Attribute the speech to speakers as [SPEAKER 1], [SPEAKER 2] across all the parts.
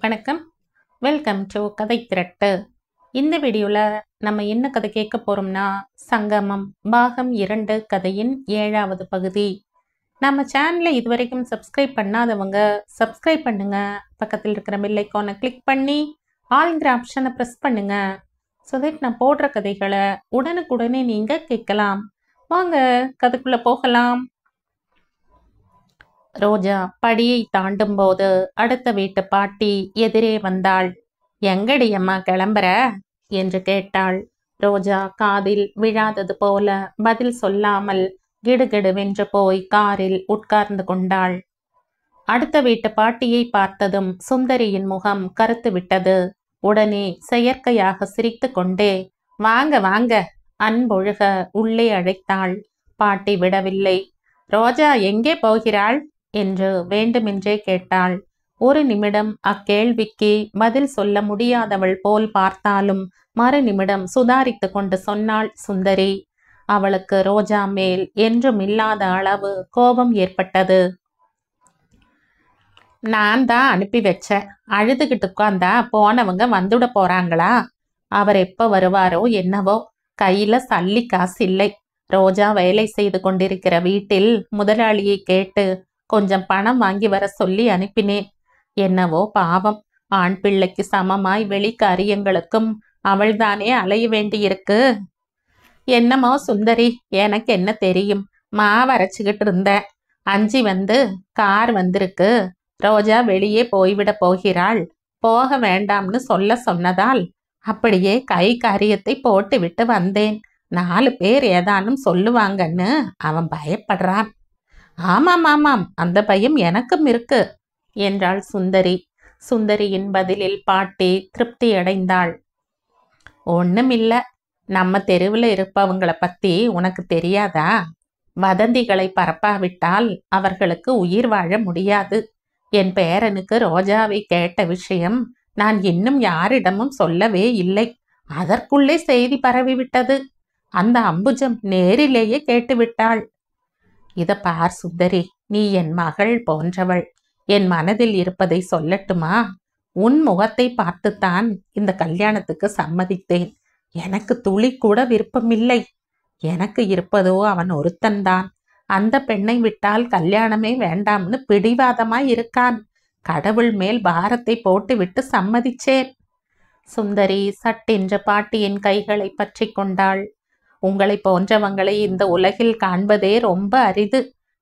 [SPEAKER 1] வணக்கம். Welcome to கதை திரட்டு. இந்த வீடியோவில் நம்ம என்ன கதை கேட்க போகிறோம்னா, சங்கமம் பாகம் 2 கதையின் 7வது பகுதி. நம்ம சேனலை இதுவரைக்கும் சப்ஸ்கிரைப் பண்ணாதவங்க சப்ஸ்கிரைப் பண்ணுங்க. பக்கத்தில் இருக்கிற பெல் ஐக்கானை கிளிக் பண்ணி ஆல்ங்கிற ஆப்ஷனை ப்ரெஸ் பண்ணுங்க. ஸோ தட் நான் போடுற கதைகளை உடனுக்குடனே நீங்கள் கேட்கலாம். வாங்க கதைக்குள்ளே போகலாம். ரோஜா படியை தாண்டும் போது அடுத்த வீட்டு பாட்டி எதிரே வந்தாள். எங்கடி அம்மா கிளம்புற என்று கேட்டாள். ரோஜா காதில் விழாதது போல பதில் சொல்லாமல் கிடுகிடுவென்று போய் காரில் உட்கார்ந்து கொண்டாள். அடுத்த வீட்டு பாட்டியை பார்த்ததும் சுந்தரியின் முகம் கருத்து விட்டது. உடனே செயற்கையாக சிரித்து கொண்டே வாங்க வாங்க அன்பொழுக உள்ளே அழைத்தாள். பாட்டி விடவில்லை. ரோஜா எங்கே போகிறாள் என்று வேண்டுமென்றே கேட்டாள். ஒரு நிமிடம் அக்கேள்விக்கு பதில் சொல்ல முடியாதவள் போல் பார்த்தாலும் மறு நிமிடம் சுதாரித்து கொண்டு சொன்னாள் சுந்தரி. அவளுக்கு ரோஜா மேல் என்றும் இல்லாத அளவு கோபம் ஏற்பட்டது. நான் தான் அனுப்பி வச்சேன். அழுதுகிட்டு உட்கார்ந்தா போனவங்க வந்துட போறாங்களா? அவர் எப்ப வருவாரோ என்னவோ. கையில சல்லி காசு இல்லை. ரோஜா வேலை செய்து கொண்டிருக்கிற வீட்டில் முதலாளியை கேட்டு கொஞ்சம் பணம் வாங்கி வர சொல்லி அனுப்பினேன். என்னவோ பாவம், ஆண் பிள்ளைக்கு சமமாய் வெளி காரியங்களுக்கும் அவள்தானே அலைய வேண்டியிருக்கு. என்னமோ சுந்தரி, எனக்கு என்ன தெரியும்? மாவரைச்சுக்கிட்டு இருந்தேன். அஞ்சி வந்து கார் வந்திருக்கு. ரோஜா வெளியே போய்விட போகிறாள். போக வேண்டாம்னு சொல்ல சொன்னதால் அப்படியே கை காரியத்தை போட்டு விட்டு வந்தேன். 4 பேர் ஏதானும் சொல்லுவாங்கன்னு அவன் பயப்படுறான். ஆமாம் ஆமாம், அந்த பயம் எனக்கும் இருக்கு என்றாள் சுந்தரி. சுந்தரியின் பதிலில் பாட்டி திருப்தி அடைந்தாள். ஒண்ணுமில்ல, நம்ம தெருவில் இருப்பவங்களை பத்தி உனக்கு தெரியாதா? வதந்திகளை பரப்பாவிட்டால் அவர்களுக்கு உயிர் வாழ முடியாது. என் பேரனுக்கு ரோஜாவை கேட்ட விஷயம் நான் இன்னும் யாரிடமும் சொல்லவே இல்லை. அதற்குள்ளே செய்தி பரவிவிட்டது. அந்த அம்புஜம் நேரிலேயே கேட்டுவிட்டாள். இத பார் சுந்தரி, நீ என் மகள் போன்றவள். என் மனதில் இருப்பதை சொல்லட்டுமா? உன் முகத்தை பார்த்துத்தான் இந்த கல்யாணத்துக்கு சம்மதித்தேன். எனக்கு துளி கூட விருப்பமில்லை. எனக்கு இருப்பதோ அவன் ஒருத்தன்தான். அந்த பெண்ணை விட்டால் கல்யாணமே வேண்டாம்னு பிடிவாதமாய் இருக்கான். கடவுள் மேல் பாரத்தை போட்டு விட்டு சம்மதிச்சேன். சுந்தரி சட்டென்று பாட்டியின் கைகளை பற்றி கொண்டாள். உங்களை போன்றவங்களை இந்த உலகில் காண்பதே ரொம்ப அரிது.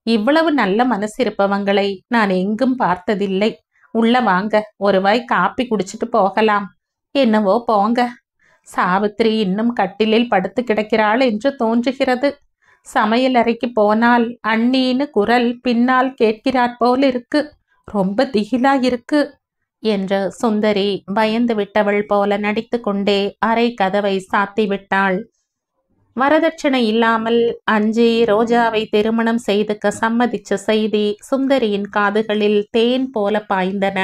[SPEAKER 1] இவ்வளவு நல்ல மனசு இருப்பவங்களை நான் எங்கும் பார்த்ததில்லை. உள்ள வாங்க, ஒரு வாய் காப்பி குடிச்சிட்டு போகலாம். என்னவோ போங்க. சாவித்திரி இன்னும் கட்டிலில் படுத்து கிடக்கிறாள் என்று தோன்றுகிறது. சமையல் அறைக்கு போனால் அண்ணின்னு குரல் பின்னால் கேட்கிறாற் போல் இருக்கு. ரொம்ப திகிலா இருக்கு என்று சுந்தரி பயந்து விட்டவள் போல நடித்து கொண்டே அறை கதவை சாத்தி விட்டாள். வரதட்சணை இல்லாமல் அஞ்சி ரோஜாவை திருமணம் செய்துக்க சம்மதிச்ச செய்தி சுந்தரியின் காதுகளில் தேன் போல பாய்ந்தன.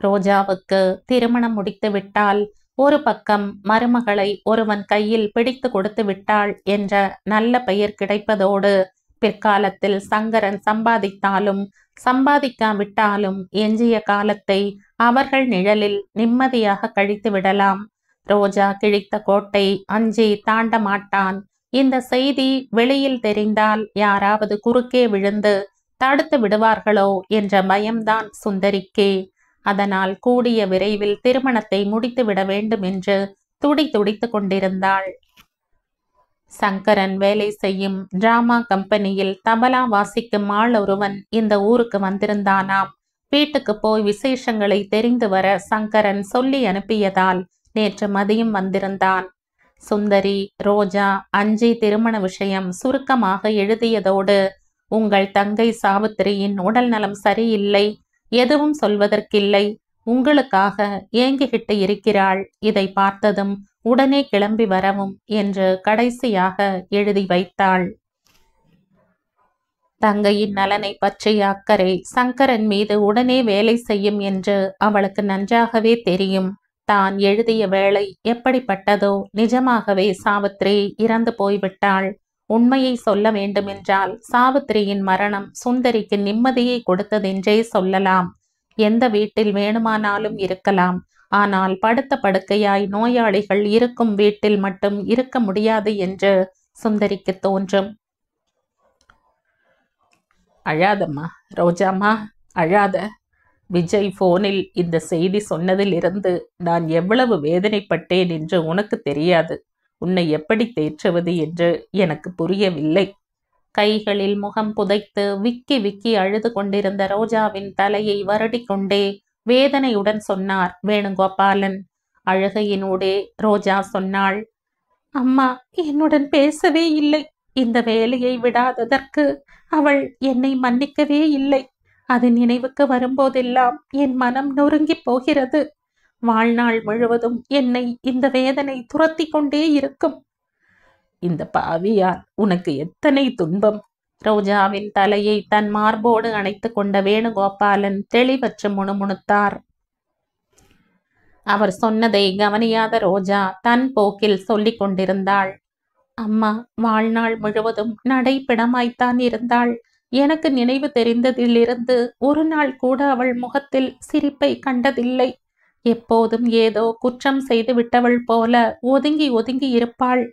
[SPEAKER 1] ரோஜாவுக்கு திருமணம் முடித்து விட்டால் ஒரு பக்கம் மருமகளை ஒருவன் கையில் பிடித்து கொடுத்து விட்டாள் என்ற நல்ல பெயர் கிடைப்பதோடு பிற்காலத்தில் சங்கரன் சம்பாதித்தாலும் சம்பாதிக்காவிட்டாலும் எஞ்சிய காலத்தை அவர்கள் நிழலில் நிம்மதியாக கழித்து விடலாம். ரோஜா கிழித்த கோட்டை அஞ்சி தாண்ட மாட்டான். இந்த செய்தி வெளியில் தெரிந்தால் யாராவது குறுக்கே விழுந்து தடுத்து விடுவார்களோ என்ற பயம்தான் சுந்தரிக்கே. அதனால் கூடிய விரைவில் திருமணத்தை முடித்து விட வேண்டும் என்று துடித்து கொண்டிருந்தாள். சங்கரன் வேலை செய்யும் டிராமா கம்பெனியில் தபலா வாசிக்கும் ஆள் ஒருவன் இந்த ஊருக்கு வந்திருந்தானாம். வீட்டுக்கு போய் விசேஷங்களை தெரிந்து வர சங்கரன் சொல்லி அனுப்பியதால் நேற்று மதியம் வந்திருந்தான். சுந்தரி ரோஜா அஞ்சி திருமண விஷயம் சுருக்கமாக எழுதியதோடு, உங்கள் தங்கை சாவித்திரியின் உடல் நலம் சரியில்லை, எதுவும் சொல்வதற்கில்லை, உங்களுக்காக ஏங்கிக்கிட்டு இருக்கிறாள், இதை பார்த்ததும் உடனே கிளம்பி வரவும் என்று கடைசியாக எழுதி வைத்தாள். தங்கையின் நலனை பற்றிய அக்கறை சங்கரன் மீது உடனே வேலை செய்யும் என்று அவளுக்கு நன்றாகவே தெரியும். தான் எழுதிய வேலை எப்படிப்பட்டதோ, நிஜமாகவே சாவித்திரி இறந்து போய்விட்டாள். உண்மையை சொல்ல வேண்டுமென்றால் சாவித்திரியின் மரணம் சுந்தரிக்கு நிம்மதியை கொடுத்ததென்றே சொல்லலாம். எந்த வீட்டில் வேணுமானாலும் இருக்கலாம். ஆனால் படுத்த படுக்கையாய் நோயாளிகள் இருக்கும் வீட்டில் மட்டும் இருக்க முடியாது என்று சுந்தரிக்கு தோன்றும். அழாதம்மா, ரோஜாம்மா, அழாத. விஜய் போனில் இந்த செய்தி சொன்னதிலிருந்து நான் எவ்வளவு வேதனைப்பட்டேன் என்று உனக்கு தெரியாது. உன்னை எப்படி தேற்றுவது என்று எனக்கு புரியவில்லை. கைகளில் முகம் புதைத்து விக்கி விக்கி அழுது கொண்டிருந்த ரோஜாவின் தலையை வருடிக்கொண்டே வேதனையுடன் சொன்னார் வேணுகோபாலன். அழுகையினூடே ரோஜா சொன்னாள், அம்மா என்னுடன் பேசவே இல்லை. இந்த வேலையை விடாததற்கு அவள் என்னை மன்னிக்கவே இல்லை. அது நினைவுக்கு வரும்போதெல்லாம் என் மனம் நொறுங்கி போகிறது. வாழ்நாள் முழுவதும் என்னை இந்த வேதனை துரத்தி கொண்டே இருக்கும். இந்த பாவியால் உனக்கு எத்தனை துன்பம். ரோஜாவின் தலையை தன் மார்போடு அணைத்து கொண்ட வேணுகோபாலன் தெளிவற்று முணுமுணுத்தார். அவர் சொன்னதை கவனியாத ரோஜா தன் போக்கில் சொல்லிக் கொண்டிருந்தாள். அம்மா வாழ்நாள் முழுவதும் நடைப்பிடமாய்த்தான் இருந்தாள். எனக்கு நினைவு தெரிந்ததிலிருந்து ஒரு நாள் கூட அவள் முகத்தில் சிரிப்பை கண்டதில்லை. எப்போதும் ஏதோ குற்றம் செய்து விட்டவள் போல ஒதுங்கி ஒதுங்கி இருப்பாள்.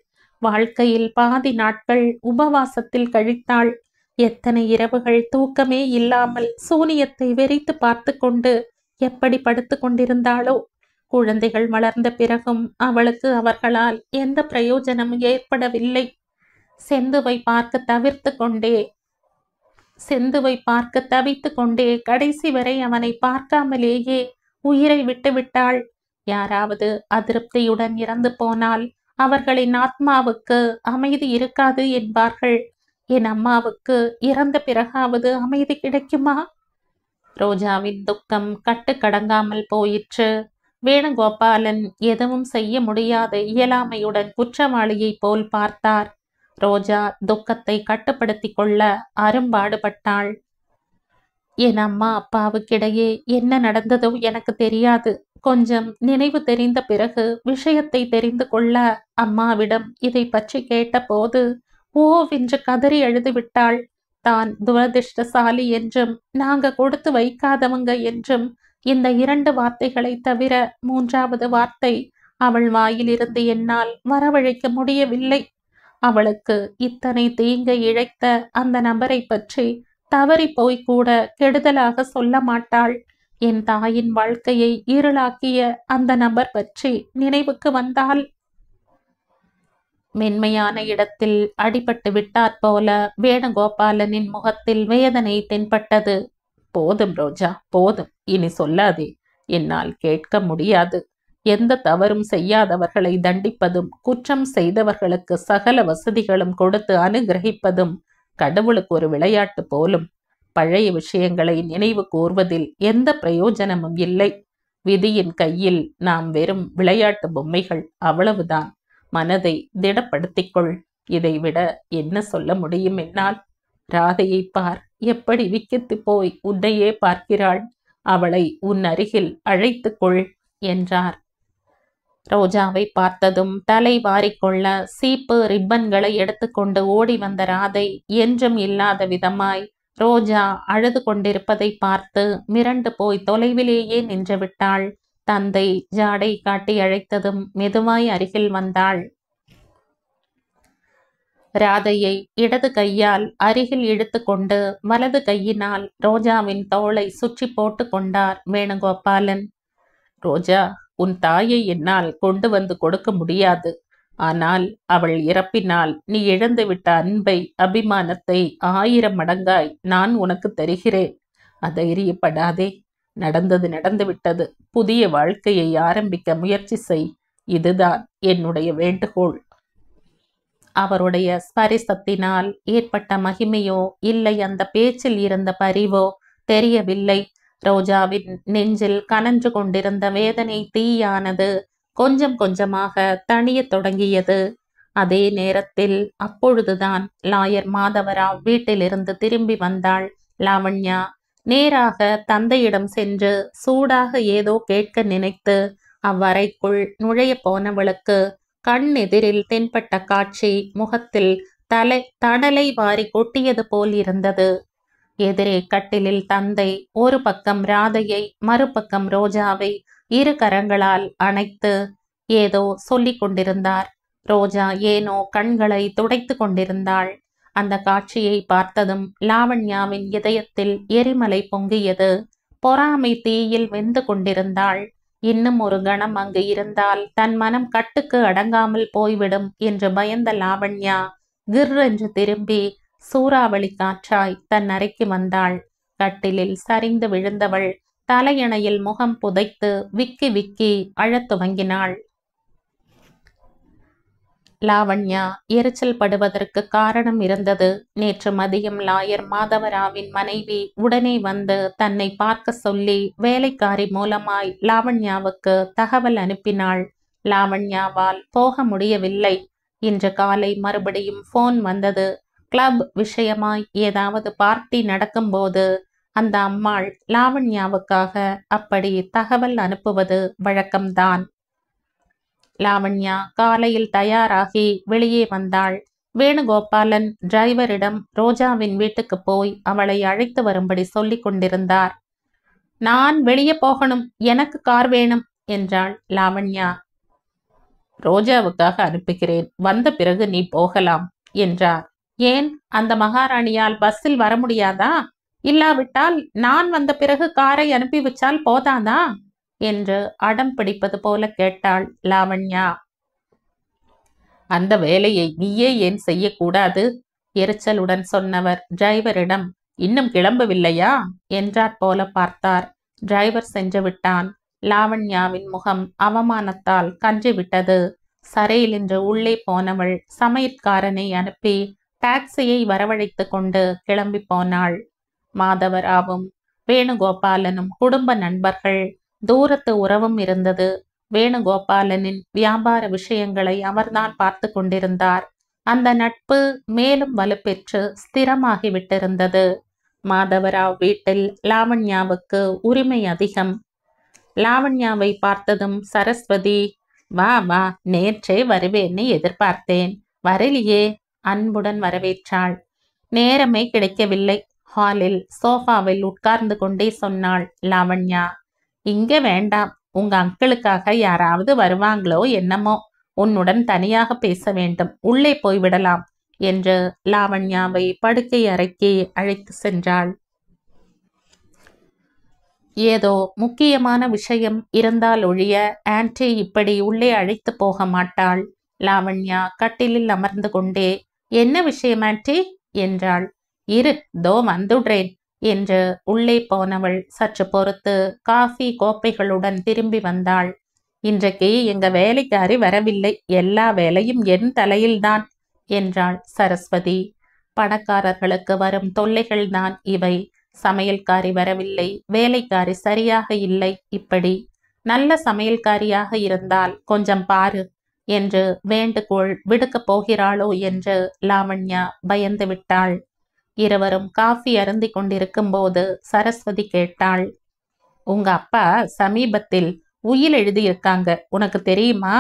[SPEAKER 1] வாழ்க்கையில் பாதி நாட்கள் உபவாசத்தில் கழித்தாள். எத்தனை இரவுகள் தூக்கமே இல்லாமல் சூனியத்தை வெறித்து பார்த்து கொண்டு எப்படி படுத்து கொண்டிருந்தாளோ. குழந்தைகள் வளர்ந்த பிறகும் அவளுக்கு அவர்களால் எந்த பிரயோஜனமும் ஏற்படவில்லை. செந்துவை பார்க்க தவித்து கொண்டே கடைசி வரை அவனை பார்க்காமலேயே உயிரை விட்டுவிட்டாள். யாராவது அதிருப்தியுடன் இறந்து போனால் அவர்களின் ஆத்மாவுக்கு அமைதி இருக்காது என்பார்கள். என் அம்மாவுக்கு இறந்த பிறகாவது அமைதி கிடைக்குமா? ரோஜாவின் துக்கம் கட்டுக்கடங்காமல் போயிற்று. வேணுகோபாலன் எதுவும் செய்ய முடியாத இயலாமையுடன் குற்றவாளியை போல் பார்த்தார். ரோஜா துக்கத்தை கட்டுப்படுத்தி கொள்ள அரும்பாடுபட்டாள். என் அம்மா அப்பாவுக்கிடையே என்ன நடந்ததோ எனக்கு தெரியாது. கொஞ்சம் நினைவு தெரிந்த பிறகு விஷயத்தை தெரிந்து கொள்ள அம்மாவிடம் இதை பற்றி கேட்டபோது ஓவென்று கதறி எழுதுவிட்டாள். தான் துரதிர்ஷ்டசாலி என்றும் நாங்க கொடுத்து வைக்காதவங்க என்றும் இந்த 2 வார்த்தைகளை தவிர 3வது வார்த்தை அவள் வாயிலிருந்து என்னால் வரவழைக்க முடியவில்லை. அவளுக்கு இத்தனை தீங்கை இழைத்த அந்த நபரை பற்றி தவறி போய் கூட கெடுதலாக சொல்ல மாட்டாள். என் தாயின் வாழ்க்கையை இருளாக்கிய அந்த நபர் பற்றி நினைவுக்கு வந்தால் மென்மையான இடத்தில் அடிபட்டு விட்டாற் போல வேணுகோபாலனின் முகத்தில் வேதனை தென்பட்டது. போதும் ரோஜா, போதும். இனி சொல்லாதே. என்னால் கேட்க முடியாது. எந்த தவறும் செய்யாதவர்களை தண்டிப்பதும் குற்றம் செய்தவர்களுக்கு சகல வசதிகளும் கொடுத்து அனுகிரகிப்பதும் கடவுளுக்கு ஒரு விளையாட்டு போலும். பழைய விஷயங்களை நினைவு கூர்வதில் எந்த பிரயோஜனமும் இல்லை. விதியின் கையில் நாம் வெறும் விளையாட்டு பொம்மைகள், அவ்வளவுதான். மனதை திடப்படுத்திக்கொள். இதைவிட என்ன சொல்ல முடியும் என்னால்? ராதையை பார், எப்படி விக்கித்து போய் உன்னையே பார்க்கிறாள். அவளை உன் அருகில் அழைத்து கொள் என்றார். ரோஜாவை பார்த்ததும் தலை வாரிக்கொள்ள சீப்பு ரிப்பன்களை எடுத்துக்கொண்டு ஓடி வந்த ராதை என்றும் இல்லாத விதமாய் ரோஜா அழுது கொண்டிருப்பதை பார்த்து மிரண்டு போய் தொலைவிலேயே நின்று விட்டாள். தந்தை ஜாடை காட்டி அழைத்ததும் மெதுவாய் அருகில் வந்தாள். ராதையை இடது கையால் அருகில் இழுத்து கொண்டு வலது கையினால் ரோஜாவின் தோளை சுற்றி போட்டு கொண்டார் வேணுகோபாலன். ரோஜா, உன் தாயை என்னால் கொண்டு வந்து கொடுக்க முடியாது. ஆனால் அவள் இறப்பினால் நீ இழந்துவிட்ட அன்பை, அபிமானத்தை 1000 மடங்காய் நான் உனக்கு தருகிறேன். அதைரியப்படாதே. நடந்தது நடந்துவிட்டது. புதிய வாழ்க்கையை ஆரம்பிக்க முயற்சி செய். இதுதான் என்னுடைய வேண்டுகோள். அவருடைய ஸ்பரிசத்தினால் ஏற்பட்ட மகிமையோ இல்லை அந்த பேச்சில் இருந்த பரிவோ தெரியவில்லை. ரோஜாவின் நெஞ்சில் கனன்று கொண்டிருந்த வேதனை தீயானது கொஞ்சம் கொஞ்சமாக தணிய தொடங்கியது. அதே நேரத்தில் அப்பொழுதுதான் லாயர் மாதவராவ் வீட்டிலிருந்து திரும்பி வந்தாள் லாவண்யா. நேராக தந்தையிடம் சென்று சூடாக ஏதோ கேட்க நினைத்து அவ்வறைக்குள் நுழைய போனவளுக்கு கண் எதிரில் தென்பட்ட காட்சி முகத்தில் தணலை வாரி கொட்டியது போல் இருந்தது. எதிரே கட்டிலில் தந்தை ஒரு பக்கம் ராதையை மறுபக்கம் ரோஜாவை இரு கரங்களால் அணைத்து ஏதோ சொல்லிக் கொண்டிருந்தார். ரோஜா ஏனோ கண்களை துடைத்து கொண்டிருந்தாள். அந்த காட்சியை பார்த்ததும் லாவண்யாவின் இதயத்தில் எரிமலை பொங்கியது. பொறாமை தீயில் வெந்து கொண்டிருந்தாள். இன்னும் ஒரு கணம் அங்கு இருந்தால் தன் மனம் கட்டுக்கு அடங்காமல் போய்விடும் என்று பயந்த லாவண்யா கிர் என்று திரும்பி சூறாவளி காற்றாய் தன் அறைக்கு வந்தாள். கட்டிலில் சரிந்து விழுந்தவள் தலையணையில் முகம் புதைத்து விக்கி விக்கி அழத் துவங்கினாள். லாவண்யா எரிச்சல் படுவதற்கு காரணம் இருந்தது. நேற்று மதியம் லாயர் மாதவராவின் மனைவி உடனே வந்து தன்னை பார்க்க சொல்லி வேலைக்காரி மூலமாய் லாவண்யாவுக்கு தகவல் அனுப்பினாள். லாவண்யாவால் போக முடியவில்லை. இன்று காலை மறுபடியும் போன் வந்தது. கிளப் விஷயமாய் ஏதாவது பார்ட்டி நடக்கும்போது அந்த அம்மாள் லாவண்யாவுக்காக அப்படி தகவல் அனுப்புவது வழக்கம்தான். லாவண்யா காலையில் தயாராகி வெளியே வந்தாள். வேணுகோபாலன் டிரைவரிடம் ரோஜாவின் வீட்டுக்கு போய் அவளை அழைத்து வரும்படி சொல்லிக் கொண்டிருந்தார். நான் வெளியே போகணும், எனக்கு கார் வேணும் என்றாள் லாவண்யா. ரோஜாவுக்காக அனுப்புகிறேன், வந்த பிறகு நீ போகலாம் என்றார். ஏன், அந்த மகாராணியால் பஸ்ஸில் வர முடியாதா? இல்லாவிட்டால் நான் வந்த பிறகு காரை அனுப்பி வச்சால் போதாதா என்று அடம் பிடிப்பது போல கேட்டாள் லாவண்யா. அந்த வேலையை நீயே ஏன் செய்யக்கூடாது? எரிச்சலுடன் சொன்னவர் டிரைவரிடம் இன்னும் கிளம்பவில்லையா என்றார் போல பார்த்தார். டிரைவர் சென்று விட்டான். லாவண்யாவின் முகம் அவமானத்தால் கன்றிவிட்டது. சரையில் என்று உள்ளே போனவள் சமையற்காரனை அனுப்பி டாக்ஸியை வரவழைத்து கொண்டு கிளம்பி போனாள். மாதவராவும் வேணுகோபாலனும் குடும்ப நண்பர்கள். தூரத்து உறவும் இருந்தது. வேணுகோபாலனின் வியாபார விஷயங்களை அவர்தான் பார்த்து கொண்டிருந்தார். அந்த நட்பு மேலும் வலுப்பெற்று ஸ்திரமாகிவிட்டிருந்தது. மாதவராவ் வீட்டில் லாவண்யாவுக்கு உரிமை அதிகம். லாவண்யாவை பார்த்ததும் சரஸ்வதி, வா வா, நேற்றே வருவேன்னு எதிர்பார்த்தேன், வரலையே, அன்புடன் வரவேற்றாள். நேரமே கிடைக்கவில்லை. ஹாலில் சோஃபாவில் உட்கார்ந்து கொண்டே சொன்னாள் லாவண்யா. இங்க வேண்டாம், உங்க அங்கிளுக்காக யாராவது வருவாங்களோ என்னமோ, உன்னுடன் தனியாக பேச வேண்டும், உள்ளே போய்விடலாம் என்று லாவண்யாவை படுக்கை அறைக்கு அழைத்து சென்றாள். ஏதோ முக்கியமான விஷயம் இருந்தால் ஒழிய ஆன்டி இப்படி உள்ளே அழைத்து போக மாட்டாள். லாவண்யா கட்டிலில் அமர்ந்து கொண்டே, என்ன விஷயம் ஆன்டி என்றாள். இரு, தோ வந்துடுறேன் என்று உள்ளே போனவள் சற்று பொறுத்து காஃபி கோப்பைகளுடன் திரும்பி வந்தாள். இன்றைக்கு எங்க வேலைக்காரி வரவில்லை, எல்லா வேலையும் என் தலையில்தான் என்றாள் சரஸ்வதி. பணக்காரர்களுக்கு வரும் தொல்லைகள்தான் இவை. சமையல்காரி வரவில்லை, வேலைக்காரி சரியாக இல்லை, இப்படி. நல்ல சமையல்காரியாக இருந்தால் கொஞ்சம் பாரு என்று வேண்டுகோள் விடுக்கப் போகிறாளோ என்று லாவண்யா பயந்து விட்டாள். இருவரும் காஃபி அருந்தி கொண்டிருக்கும் போது சரஸ்வதி கேட்டாள், உங்க அப்பா சமீபத்தில் உயில் எழுதியிருக்காங்க, உனக்கு தெரியுமா?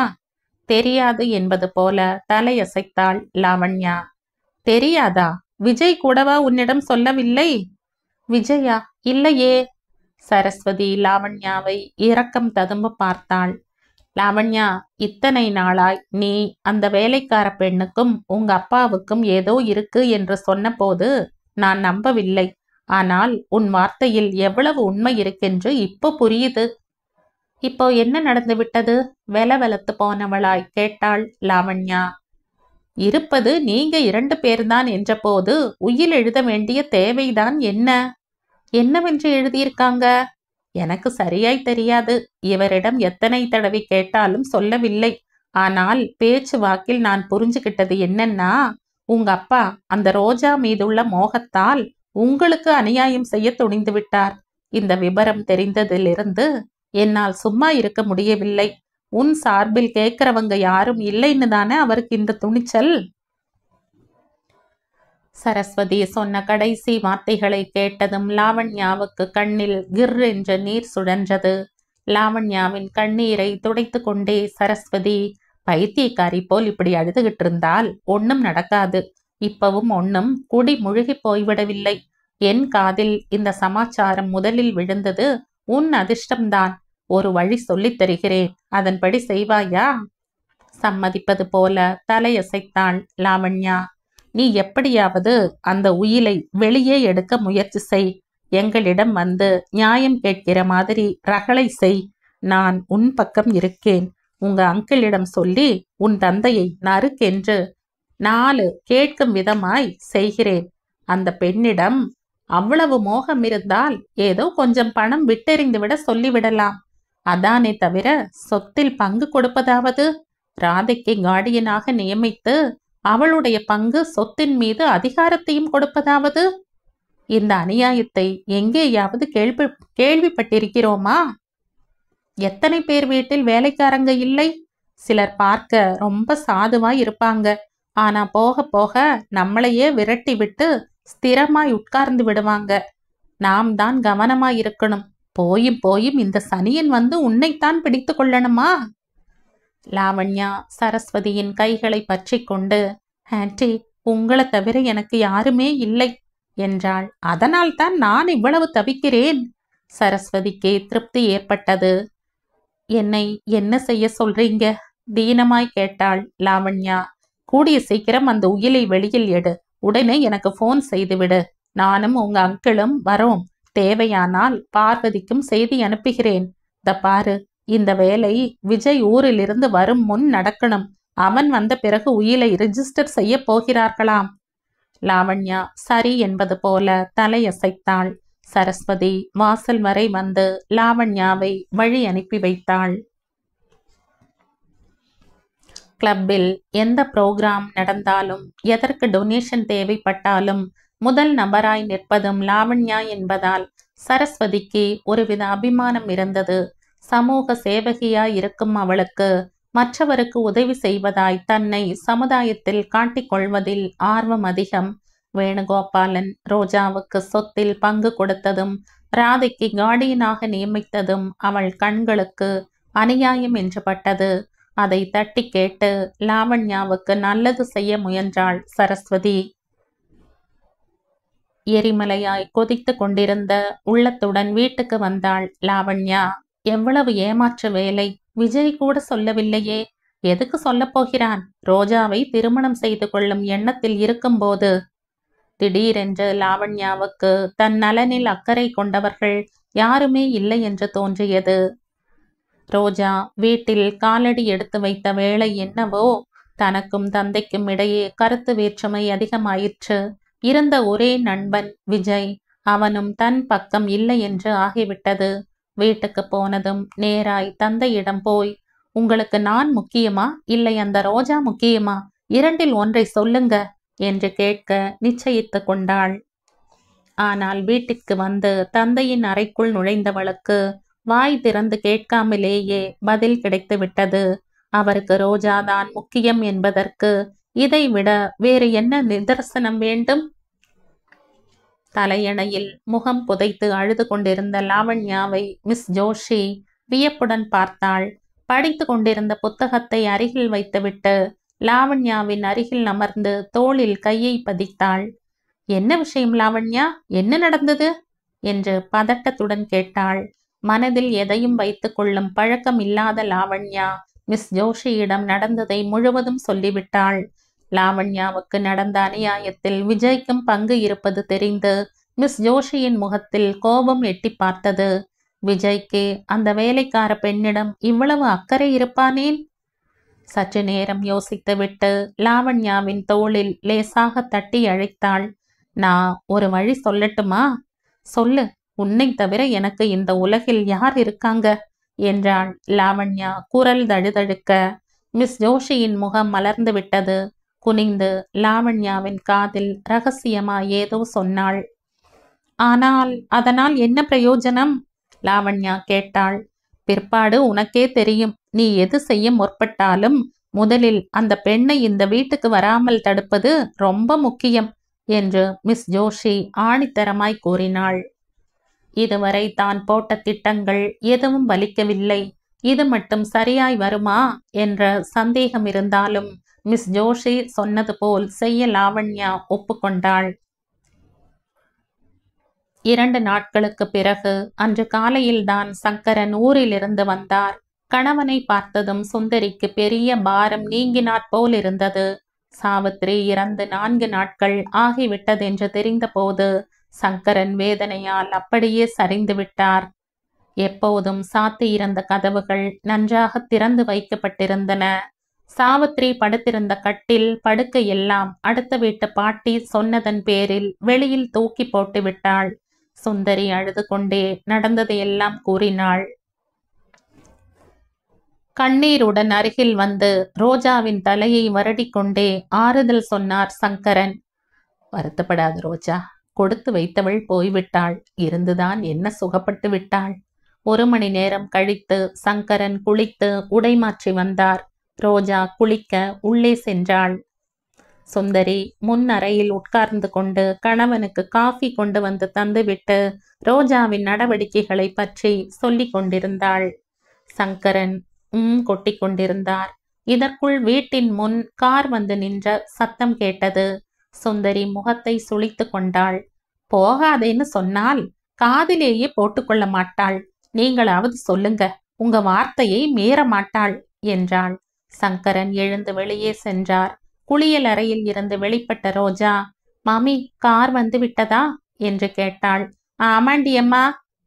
[SPEAKER 1] தெரியாது என்பது போல தலையசைத்தாள் லாவண்யா. தெரியாதா? விஜய் கூடவா உன்னிடம் சொல்லவில்லை? விஜயா? இல்லையே. சரஸ்வதி லாவண்யாவை இரக்கம் ததும்ப பார்த்தாள். லாவண்யா, இத்தனை நாளாய் நீ அந்த வேலைக்கார பெண்ணுக்கும் உங்க அப்பாவுக்கும் ஏதோ இருக்கு என்று சொன்னபோது நான் நம்பவில்லை. ஆனால் உன் வார்த்தையில் எவ்வளவு உண்மை இருக்கென்று இப்போ புரியுது. இப்போ என்ன நடந்து விட்டது? வெலவெலத்து போனவளாய் கேட்டாள் லாவண்யா. இருப்பது நீங்க 2 பேர்தான் என்ற போது உயில் எழுத வேண்டிய தேவைதான் என்ன? என்னவென்று எழுதியிருக்காங்க? எனக்கு சரியாய் தெரியாது. இவரிடம் எத்தனை தடவை கேட்டாலும் சொல்லவில்லை. ஆனால் பேச்சு வாக்கில் நான் புரிஞ்சுகிட்டது என்னன்னா, உங்க அப்பா அந்த ரோஜா மீதுள்ள மோகத்தால் உங்களுக்கு அநியாயம் செய்ய துணிந்து விட்டார். இந்த விபரம் தெரிந்ததிலிருந்து என்னால் சும்மா இருக்க முடியவில்லை. உன் சார்பில் கேட்கிறவங்க யாரும் இல்லைன்னு தானே அவருக்கு இந்த துணிச்சல். சரஸ்வதி சொன்ன கடைசி வார்த்தைகளை கேட்டதும் லாவண்யாவுக்கு கண்ணில் கிர் என்ற நீர் சுழன்றது. லாவண்யாவின் கண்ணீரை துடைத்து கொண்டே சரஸ்வதி, பைத்தியக்காரி போல் இப்படி அழுதுகிட்டு இருந்தால் ஒன்னும் நடக்காது. இப்பவும் ஒன்னும் குடி முழுகி போய்விடவில்லை. என் காதில் இந்த சமாச்சாரம் முதலில் விழுந்தது உன் அதிர்ஷ்டம்தான். ஒரு வழி சொல்லித் தருகிறேன், அதன்படி செய்வாயா? சம்மதிப்பது போல தலையசைத்தாள் லாவண்யா. நீ எப்படியாவது அந்த உயிலை வெளியே எடுக்க முயற்சி செய். எங்களிடம் வந்து நியாயம் கேட்கிற மாதிரி ரகளை செய். நான் உன் பக்கம் இருக்கேன். உங்க அங்கிளிடம் சொல்லி உன் தந்தையை நறுக்கென்று 4 கேட்கும் விதமாய் செய்கிறேன். அந்த பெண்ணிடம் அவ்வளவு மோகம் இருந்தால் ஏதோ கொஞ்சம் பணம் விட்டெறிந்து விட சொல்லிவிடலாம். அதானே தவிர சொத்தில் பங்கு கொடுப்பதாவது, ராதைக்கு கார்டியனாக நியமித்து அவளுடைய பங்கு சொத்தின் மீது அதிகாரத்தையும் கொடுப்பதாவது. இந்த அநியாயத்தை எங்கேயாவது கேள்விப்பட்டிருக்கிறோமா? எத்தனை பேர் வீட்டில் வேலைக்காரங்க இல்லை? சிலர் பார்க்க ரொம்ப சாதுவாய் இருப்பாங்க. ஆனா போக போக நம்மளையே விரட்டி விட்டு ஸ்திரமாய் உட்கார்ந்து விடுவாங்க. நாம் தான் கவனமாய் இருக்கணும். போயும் போயும் இந்த சனியன் வந்து உன்னைத்தான் பிடித்து கொள்ளணுமா? லாவண்யா சரஸ்வதியின் கைகளை பற்றி கொண்டு, ஆன்டி, உங்களை தவிர எனக்கு யாருமே இல்லை என்றாள். அதனால் தான் நான் இவ்வளவு தவிக்கிறேன். சரஸ்வதிக்கு திருப்தி ஏற்பட்டது. என்னை என்ன செய்ய சொல்றீங்க? தீனமாய் கேட்டாள் லாவண்யா. கூடிய சீக்கிரம் அந்த உயிலை வெளியில் எடு. உடனே எனக்கு போன் செய்துவிடு. நானும் உங்க அங்கிளும் வரோம். தேவையானால் பார்வதிக்கும் செய்தி அனுப்புகிறேன். பாரு, இந்த வேலை விஜய் ஊரிலிருந்து வரும் முன் நடக்கணும். அவன் வந்த பிறகு உயிலை ரிஜிஸ்டர் செய்ய போகிறார்களாம். லாவண்யா சரி என்பது போல தலையசைத்தாள். சரஸ்வதி வாசல் வரை வந்து லாவண்யாவை வழி அனுப்பி வைத்தாள். கிளப்பில் எந்த புரோகிராம் நடந்தாலும் எதற்கு டொனேஷன் தேவைப்பட்டாலும் முதல் நபராய் நிற்பதும் லாவண்யா என்பதால் சரஸ்வதிக்கு ஒருவித அபிமானம் இருந்தது. சமூக சேவகியாய் இருக்கும் அவளுக்கு மற்றவருக்கு உதவி செய்வதாய் தன்னை சமுதாயத்தில் காட்டிக்கொள்வதில் ஆர்வம் அதிகம். வேணுகோபாலன் ரோஜாவுக்கு சொத்தில் பங்கு கொடுத்ததும் ராதைக்கு கார்டியனாக நியமித்ததும் அவள் கண்களுக்கு அநியாயம் என்று பட்டது. அதை தட்டி கேட்டு லாவண்யாவுக்கு நல்லது செய்ய முயன்றாள் சரஸ்வதி. எரிமலையாய் கொதித்து கொண்டிருந்த உள்ளத்துடன் வீட்டுக்கு வந்தாள் லாவண்யா. எவ்வளவு ஏமாற்று வேலை! விஜய் கூட சொல்லவில்லையே. எதுக்கு சொல்ல போகிறான்? ரோஜாவை திருமணம் செய்து கொள்ளும் எண்ணத்தில் இருக்கும்போது. திடீரென்று லாவண்யாவுக்கு தன் நலனில் அக்கறை கொண்டவர்கள் யாருமே இல்லை என்று தோன்றியது. ரோஜா வீட்டில் காலடி எடுத்து வைத்த வேளை என்னவோ, தனக்கும் தந்தைக்கும் இடையே கருத்து வேற்றுமை அதிகமாயிற்று. இருந்த ஒரே நண்பன் விஜய், அவனும் தன் பக்கம் இல்லை என்று ஆகிவிட்டது. வீட்டுக்கு போனதும் நேராய் தந்தையிடம் போய், உங்களுக்கு நான் முக்கியமா இல்லை அந்த ரோஜா முக்கியமா? இரண்டில் ஒன்றை சொல்லுங்க என்று கேட்க நிச்சயித்து கொண்டாள். ஆனால் வீட்டிற்கு வந்து தந்தையின் அறைக்குள் நுழைந்தவளுக்கு வாய் திறந்து கேட்காமலேயே பதில் கிடைத்து விட்டது. அவருக்கு ரோஜாதான் முக்கியம் என்பதற்கு இதைவிட வேறு என்ன நிதர்சனம் வேண்டும்? தலையணையில் முகம் புதைத்து அழுது கொண்டிருந்த லாவண்யாவை மிஸ் ஜோஷி வியப்புடன் பார்த்தாள். படித்து கொண்டிருந்த புத்தகத்தை அருகில் வைத்துவிட்டு லாவண்யாவின் அருகில் அமர்ந்து தோளில் கையை பதித்தாள். என்ன விஷயம் லாவண்யா? என்ன நடந்தது என்று பதட்டத்துடன் கேட்டாள். மனதில் எதையும் வைத்துக் கொள்ளும் பழக்கம் இல்லாத லாவண்யா மிஸ் ஜோஷியிடம் நடந்ததை முழுவதும் சொல்லிவிட்டாள். லாவண்யாவுக்கு நடந்த அநியாயத்தில் விஜய்க்கும் பங்கு இருப்பது தெரிந்து மிஸ் ஜோஷியின் முகத்தில் கோபம் எட்டி பார்த்தது. விஜய்க்கு அந்த வேலைக்கார பெண்ணிடம் இவ்வளவு அக்கறை இருப்பானேன்? சற்று நேரம் யோசித்துவிட்டு லாவண்யாவின் தோளில் லேசாக தட்டி அழைத்தாள். நான் ஒரு வழி சொல்லட்டுமா? சொல்லு. உன்னை தவிர எனக்கு இந்த உலகில் யார் இருக்காங்க என்றாள் லாவண்யா குரல் தழுதழுக்க. மிஸ் ஜோஷியின் முகம் மலர்ந்து விட்டது. குனிந்து லாவண்யாவின் காதில் ரகசியமா ஏதோ சொன்னாள். ஆனால் அதனால் என்ன பிரயோஜனம்? லாவண்யா கேட்டாள். பிற்பாடு உனக்கே தெரியும். நீ எது செய்ய முற்பட்டாலும் முதலில் அந்த பெண்ணை இந்த வீட்டுக்கு வராமல் தடுப்பது ரொம்ப முக்கியம் என்று மிஸ் ஜோஷி ஆணித்தரமாய் கூறினாள். இதுவரை தான் போட்ட திட்டங்கள் எதுவும் பலிக்கவில்லை. இது மட்டும் சரியாய் வருமா என்ற சந்தேகம் இருந்தாலும் மிஸ் ஜோஷி சொன்னது போல் செய்ய லாவண்யா ஒப்புக்கொண்டாள். 2 நாட்களுக்கு பிறகு அன்று காலையில்தான் சங்கரன் ஊரிலிருந்து வந்தார். கணவனை பார்த்ததும் சுந்தரிக்கு பெரிய பாரம் நீங்கினாற் போல் இருந்தது. சாவித்திரி இறந்து 4 நாட்கள் ஆகிவிட்டதென்று தெரிந்தபோது சங்கரன் வேதனையால் அப்படியே சரிந்து விட்டார். எப்போதும் சாத்தியிருந்த கதவுகள் நன்றாக திறந்து வைக்கப்பட்டிருந்தன. சாவித்திரி படுத்திருந்த கட்டில் படுக்கையெல்லாம் அடுத்த வீட்டு பாட்டி சொன்னதன் பேரில் வெளியில் தூக்கி போட்டு விட்டாள். சுந்தரி அழுது கொண்டே நடந்ததையெல்லாம் கூறினாள். கண்ணீருடன் அருகில் வந்து ரோஜாவின் தலையை வருடிக்கொண்டே ஆறுதல் சொன்னார் சங்கரன். வருத்தப்படாத ரோஜா, கொடுத்து வைத்தவள் போய்விட்டாள். இருந்துதான் என்ன சுகப்பட்டு விட்டாள். 1 மணி நேரம் கழித்து சங்கரன் குளித்து உடை மாற்றி வந்தார். ரோஜா குளிக்க உள்ளே சென்றாள். சுந்தரி முன் அறையில் உட்கார்ந்து கொண்டு கணவனுக்கு காஃபி கொண்டு வந்து தந்துவிட்டு ரோஜாவின் நடவடிக்கைகளை பற்றி சொல்லிக் கொண்டிருந்தாள். சங்கரன் கொட்டி கொண்டிருந்தார். இதற்குள் வீட்டின் முன் கார் வந்து நின்ற சத்தம் கேட்டது. சுந்தரி முகத்தை சுளித்து கொண்டாள். போகாதேன்னு சொன்னால் காதிலேயே போட்டுக்கொள்ள மாட்டாள். நீங்களாவது சொல்லுங்க, உங்க வார்த்தையை மீற மாட்டாள் என்றாள். சங்கரன் எழுந்து வெளியே சென்றார். குளியல் அறையில் இருந்து வெளிப்பட்ட ரோஜா, மாமி கார் வந்து விட்டதா என்று கேட்டாள். ஆமாண்டி அம்மா,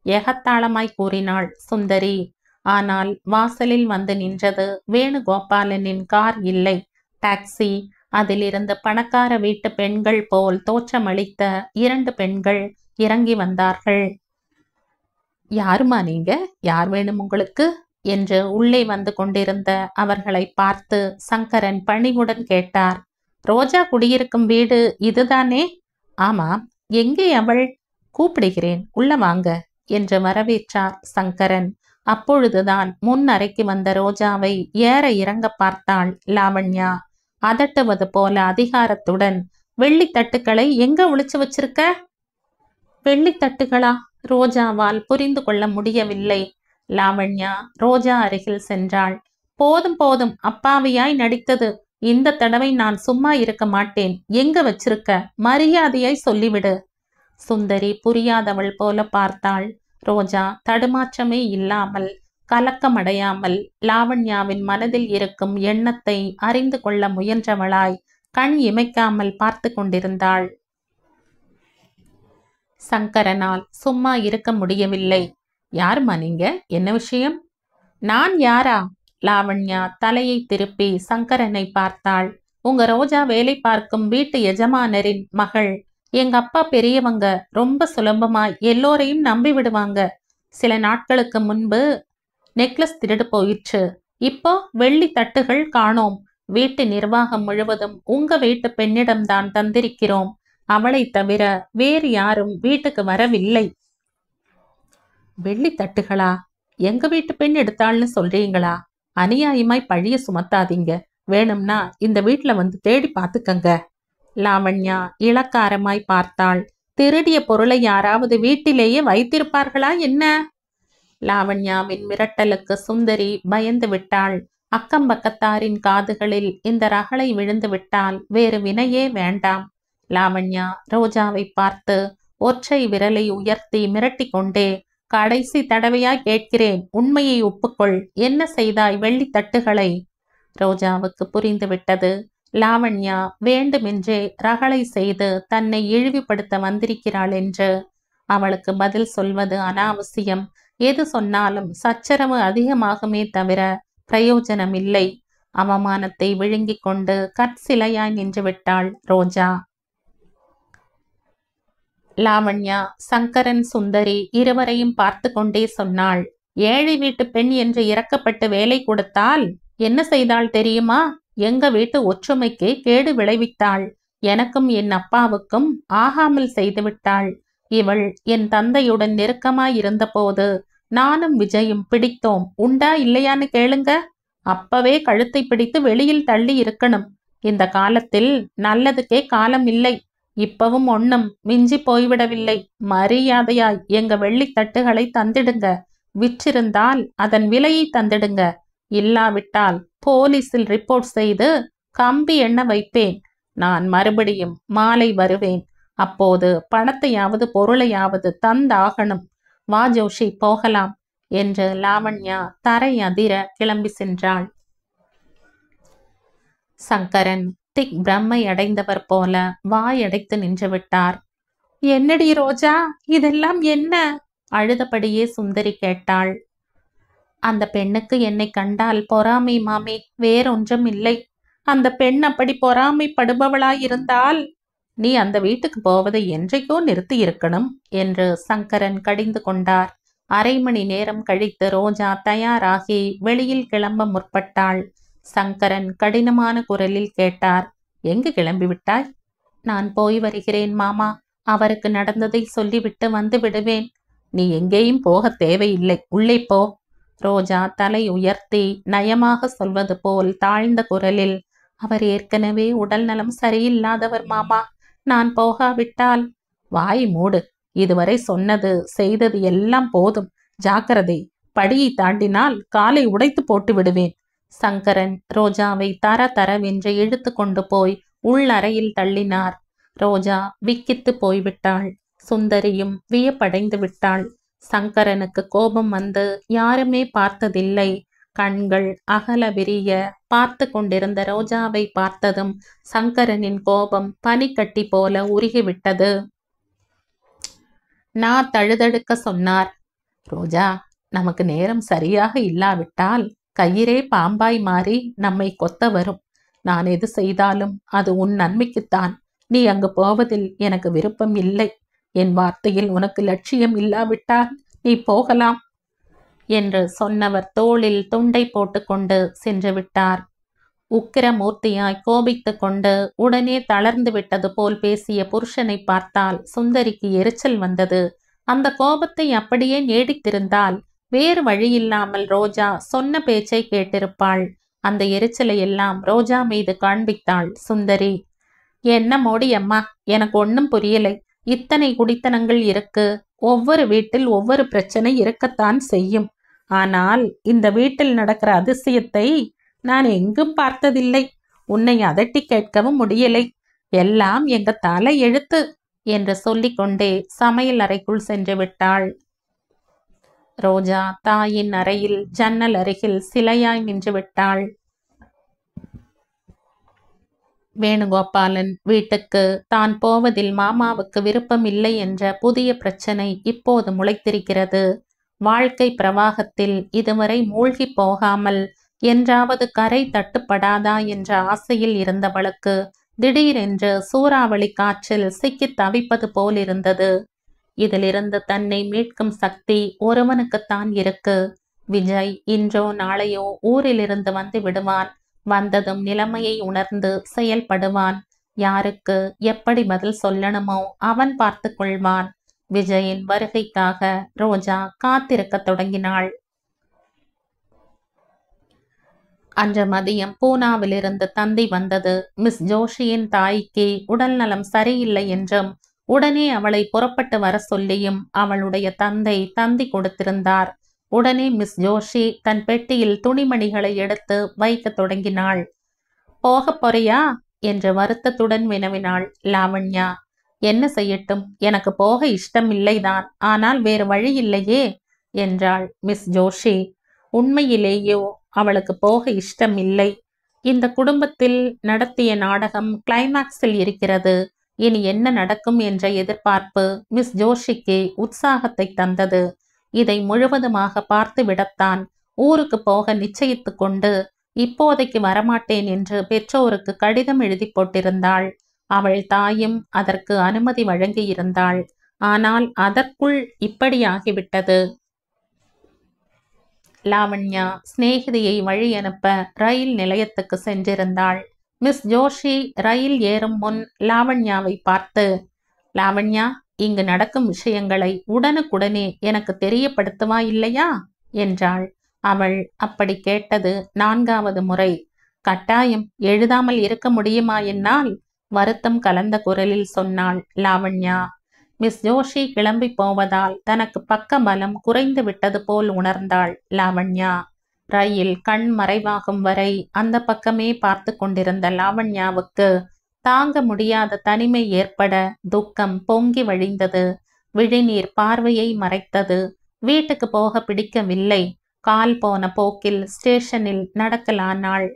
[SPEAKER 1] ஏகத்தாளமாய் கூறினாள் சுந்தரி. ஆனால் வாசலில் வந்து நின்றது வேணுகோபாலனின் கார் இல்லை, டாக்ஸி. அதிலிருந்து பணக்கார வீட்டு பெண்கள் போல் தோற்றமளித்த 2 பெண்கள் இறங்கி வந்தார்கள். யாருமா நீங்க, யார் வேணும் உங்களுக்கு என்று உள்ளே வந்து கொண்டிருந்த அவர்களை பார்த்து சங்கரன் பணிவுடன் கேட்டார். ரோஜா குடியிருக்கும் வீடு இதுதானே? ஆமாம். எங்கே அவள்? கூப்பிடுகிறேன், உள்ள வாங்க என்று வரவேற்றார் சங்கரன். அப்பொழுதுதான் முன் அறைக்கு வந்த ரோஜாவை ஏற இறங்க பார்த்தாள் லாவண்யா. அதட்டுவது போல அதிகாரத்துடன், வெள்ளித்தட்டுக்களை எங்க ஒளிச்சு வச்சிருக்க? வெள்ளித்தட்டுகளா? ரோஜாவால் புரிந்து கொள்ள முடியவில்லை. லாவண்யா ரோஜா அருகில் சென்றாள். போதும் போதும், அப்பாவியாய் நடித்தது. இந்த தடவை நான் சும்மா இருக்க மாட்டேன். எங்க வச்சிருக்க? மரியாதையாய் சொல்லிவிடு. சுந்தரி புரியாதவள் போல பார்த்தாள். ரோஜா தடுமாற்றமே இல்லாமல், கலக்கமடையாமல், லாவண்யாவின் மனதில் இருக்கும் எண்ணத்தை அறிந்து கொள்ள முயன்றவளாய் கண் இமைக்காமல் பார்த்து கொண்டிருந்தாள். சங்கரனால் சும்மா இருக்க முடியவில்லை. யாருமா நீங்க? என்ன விஷயம்? நான் யாரா? லாவண்யா தலையை திருப்பி சங்கரனை பார்த்தாள். உங்க ரோஜா வேலை பார்க்கும் வீட்டு எஜமானரின் மகள். எங்க அப்பா பெரியவங்க, ரொம்ப சுலபமாய் எல்லோரையும் நம்பி விடுவாங்க. சில நாட்களுக்கு முன்பு நெக்லஸ் திருடு போயிற்று. இப்போ வெள்ளி தட்டுகள் காணோம். வீட்டு நிர்வாகம் முழுவதும் உங்க வீட்டு பெண்ணிடம்தான் தந்திருக்கிறோம். அவளை தவிர வேறு யாரும் வீட்டுக்கு வரவில்லை. வெள்ளி தட்டுகளா? எங்க வீட்டு பெண் எடுத்தாள்னு சொல்றீங்களா? அநியாயமாய் பழிய சுமத்தாதீங்க. வேணும்னா இந்த வீட்டுல வந்து தேடி பார்த்துக்கங்க. லாவண்யா இளக்காரமாய் பார்த்தாள். திருடிய பொருளை யாராவது வீட்டிலேயே வைத்திருப்பார்களா என்ன? லாவண்யாவின் மிரட்டலுக்கு சுந்தரி பயந்து விட்டாள். அக்கம் பக்கத்தாரின் காதுகளில் இந்த ரகளை விழுந்து விட்டால் வேறு வினையே வேண்டாம். லாவண்யா ரோஜாவை பார்த்து ஒற்றை விரலை உயர்த்தி மிரட்டி கொண்டே, கடைசி தடவையா கேட்கிறேன், உண்மையை ஒப்புக்கொள். என்ன செய்தாய் வெள்ளி தட்டுகளை? ரோஜாவுக்கு புரிந்துவிட்டது. லாவண்யா வேண்டுமென்றே ரகளை செய்து தன்னை இழிவுபடுத்த வந்திருக்கிறாள் என்று. அவளுக்கு பதில் சொல்வது அனாவசியம். எது சொன்னாலும் சச்சரவு அதிகமாகுமே தவிர பிரயோஜனமில்லை. அவமானத்தை விழுங்கிக் கொண்டு கற்சிலையாய் நின்று விட்டாள் ரோஜா. லாவண்யா சங்கரன் சுந்தரி இருவரையும் பார்த்து கொண்டே சொன்னாள். ஏழை வீட்டு பெண் என்று இறக்கப்பட்டு வேலை கொடுத்தால் என்ன செய்தாள் தெரியுமா? எங்க வீட்டு ஒற்றுமைக்கு கேடு விளைவித்தாள். எனக்கும் என் அப்பாவுக்கும் ஆகாமல் செய்துவிட்டாள். இவள் என் தந்தையுடன் நெருக்கமாய் இருந்தபோது நானும் விஜயும் பிடித்தோம். உண்டா இல்லையான்னு கேளுங்க. அப்பவே கழுத்தை பிடித்து வெளியில் தள்ளி இருக்கணும். இந்த காலத்தில் நல்லதுக்கே காலம் இல்லை. இப்பவும் ஒண்ணும் மிஞ்சி போய்விடவில்லை. மரியாதையாய் எங்க வெள்ளித்தட்டுகளை தந்திடுங்க. விற்றிருந்தால் அதன் விலையை தந்திடுங்க. இல்லாவிட்டால் போலீஸில் ரிப்போர்ட் செய்து கம்பி எண்ண வைப்பேன். நான் மறுபடியும் மாலை வருவேன். அப்போது பணத்தையாவது பொருளையாவது தந்தாகணும். வா ஜோஷி, போகலாம் என்று லாவண்யா தரை அதிர கிளம்பி சென்றாள். சங்கரன் திக் பிரம்மை அடைந்தவர் போல வாயடைத்து நின்று விட்டார். என்னடி ரோஜா, இதெல்லாம் என்ன? அழுதபடியே சுந்தரி கேட்டாள். அந்த பெண்ணுக்கு என்னை கண்டால் பொறாமை மாமி, வேறொன்றும் இல்லை. அந்த பெண் அப்படி பொறாமைப்படுபவளாயிருந்தால் நீ அந்த வீட்டுக்கு போவதை என்றைக்கோ நிறுத்தி இருக்கணும் என்று சங்கரன் கடிந்து கொண்டார். அரை மணி நேரம் கழித்து ரோஜா தயாராகி வெளியில் கிளம்ப முற்பட்டாள். சங்கரன் கடினமான குரலில் கேட்டார், எங்கு கிளம்பிவிட்டாய்? நான் போய் வருகிறேன் மாமா. அவருக்கு நடந்ததை சொல்லிவிட்டு வந்து விடுவேன். நீ எங்கேயும் போக தேவையில்லை, உள்ளே போ. ரோஜா தலை உயர்த்தி நயமாக சொல்வது போல் தாழ்ந்த குரலில், அவர் ஏற்கனவே உடல் நலம் சரியில்லாதவர் மாமா. நான் போகாவிட்டால்... வாய் மூடு. இதுவரை சொன்னது செய்தது எல்லாம் போதும். ஜாக்கிரதை, படியை தாண்டினால் காலை உடைத்து போட்டு விடுவேன். சங்கரன் ரோஜாவை தர தரவென்று இழுத்து கொண்டு போய் உள்ளறையில் தள்ளினார். ரோஜா விக்கித்து போய்விட்டாள். சுந்தரியும் வியப்படைந்து விட்டாள். சங்கரனுக்கு கோபம் வந்து யாருமே பார்த்ததில்லை. கண்கள் அகல விரிய பார்த்து கொண்டிருந்த ரோஜாவை பார்த்ததும் சங்கரனின் கோபம் பனிக்கட்டி போல உருகிவிட்டது. நான் தழுதழுக்க சொன்னார், ரோஜா, நமக்கு நேரம் சரியாக இல்லாவிட்டால் கயிறே பாம்பாய் மாறி நம்மை கொத்த வரும். நான் எது செய்தாலும் அது உன் நன்மைக்குத்தான். நீ அங்கு போவதில் எனக்கு விருப்பம் இல்லை. என் வார்த்தையில் உனக்கு லட்சியம் இல்லாவிட்டால் நீ போகலாம் என்று சொன்னவர் தோளில் துண்டை போட்டுக்கொண்டு சென்று விட்டார். உக்கிரமூர்த்தியாய் கோபித்து கொண்டு உடனே தளர்ந்து விட்டது போல் பேசிய புருஷனை பார்த்தால் சுந்தரிக்கு எரிச்சல் வந்தது. அந்த கோபத்தை அப்படியே நீடித்திருந்தால் வேறு வழியில்லாமல் ரோஜா சொன்ன பேச்சை கேட்டிருப்பாள். அந்த எரிச்சலை எல்லாம் ரோஜா மீது காண்பித்தாள் சுந்தரி. என்ன மோடி அம்மா, எனக்கு ஒன்னும் புரியலை. இத்தனை குடித்தனங்கள் இருக்கு. ஒவ்வொரு வீட்டில் ஒவ்வொரு பிரச்சனை இருக்கத்தான் செய்யும். ஆனால் இந்த வீட்டில் நடக்கிற அதிசயத்தை நான் எங்கும் பார்த்ததில்லை. உன்னை அதட்டி கேட்கவும் முடியலை. எல்லாம் எங்க தலை எழுத்து என்று சொல்லிக்கொண்டே சமையல் அறைக்குள் சென்று விட்டாள். ரோஜா தாயின் அறையில் ஜன்னல் அருகில் சிலையாய் நின்று விட்டாள். வேணுகோபாலன் வீட்டுக்கு தான் போவதில் மாமாவுக்கு விருப்பம் இல்லை என்ற புதிய பிரச்சனை இப்போது முளைத்திருக்கிறது. வாழ்க்கை பிரவாகத்தில் இதுவரை மூழ்கி போகாமல் என்றாவது கரை தட்டுப்படாதா என்ற ஆசையில் இருந்தவளுக்கு திடீரென்று சூறாவளி காற்றில் சிக்கி தவிப்பது போலிருந்தது. இதிலிருந்து தன்னை மீட்கும் சக்தி ஒருவனுக்குத்தான் இருக்கு. விஜய் இன்றோ நாளையோ ஊரிலிருந்து வந்து விடுவான். வந்ததும் நிலைமையை உணர்ந்து செயல்படுவான். யாருக்கு எப்படி பதில் சொல்லணுமோ அவன் பார்த்து கொள்வான். விஜயின் வருகைக்காக ரோஜா காத்திருக்க தொடங்கினாள். அன்று மதியம் பூனாவிலிருந்து தந்தி வந்தது. மிஸ் ஜோஷியின் தாய்க்கு உடல் நலம் சரியில்லை என்றும் உடனே அவளை புறப்பட்டு வர சொல்லியும் அவளுடைய தந்தி கொடுத்திருந்தார். உடனே மிஸ் ஜோஷி தன் பெட்டியில் துணிமணிகளை எடுத்து வைக்க தொடங்கினாள். போக போறியா என்று வருத்தத்துடன் வினவினாள் லாவண்யா. என்ன செய்யட்டும், எனக்கு போக இஷ்டமில்லைதான், ஆனால் வேறு வழி இல்லையே என்றாள் மிஸ் ஜோஷி. உண்மையிலேயோ அவளுக்கு போக இஷ்டம் இல்லை. இந்த குடும்பத்தில் நடத்திய நாடகம் கிளைமாக்ஸில் இருக்கிறது. இனி என்ன நடக்கும் என்ற எதிர்பார்ப்பு மிஸ் ஜோஷிக்கு உற்சாகத்தை தந்தது. இதை முழுவதுமாக பார்த்து விடத்தான் ஊருக்கு போக நிச்சயித்து கொண்டு இப்போதைக்கு வரமாட்டேன் என்று பெற்றோருக்கு கடிதம் எழுதி போட்டிருந்தாள். அவள் தாயும் அதற்கு அனுமதி வழங்கியிருந்தாள். ஆனால் அதற்குள் இப்படியாகிவிட்டது. லாவண்யா சிநேகிதியை வழி அனுப்ப ரயில் நிலையத்துக்கு சென்றிருந்தாள். மிஸ் ஜோஷி ரயில் ஏறும் முன் லாவண்யாவை பார்த்து, லாவண்யா, இங்கு நடக்கும் விஷயங்களை உடனுக்குடனே எனக்கு தெரியப்படுத்துவா இல்லையா என்றாள். அவள் அப்படி கேட்டது 4வது முறை. கட்டாயம், எழுதாமல் இருக்க முடியுமா என்னால்? வருத்தம் கலந்த குரலில் சொன்னாள் லாவண்யா. மிஸ் ஜோஷி கிளம்பி போவதால் தனக்கு பக்க பலம் குறைந்து விட்டது போல் உணர்ந்தாள் லாவண்யா. ரயில் கண் மறைவாகும் வரை அந்த பக்கமே பார்த்து கொண்டிருந்த லாவண்யாவுக்கு தாங்க முடியாத தனிமை ஏற்பட துக்கம் பொங்கி வழிந்தது. விழிநீர் பார்வையை மறைத்தது. வீட்டுக்கு போக பிடிக்கவில்லை. கால் போன போக்கில் ஸ்டேஷனில் நடக்கலானாள்.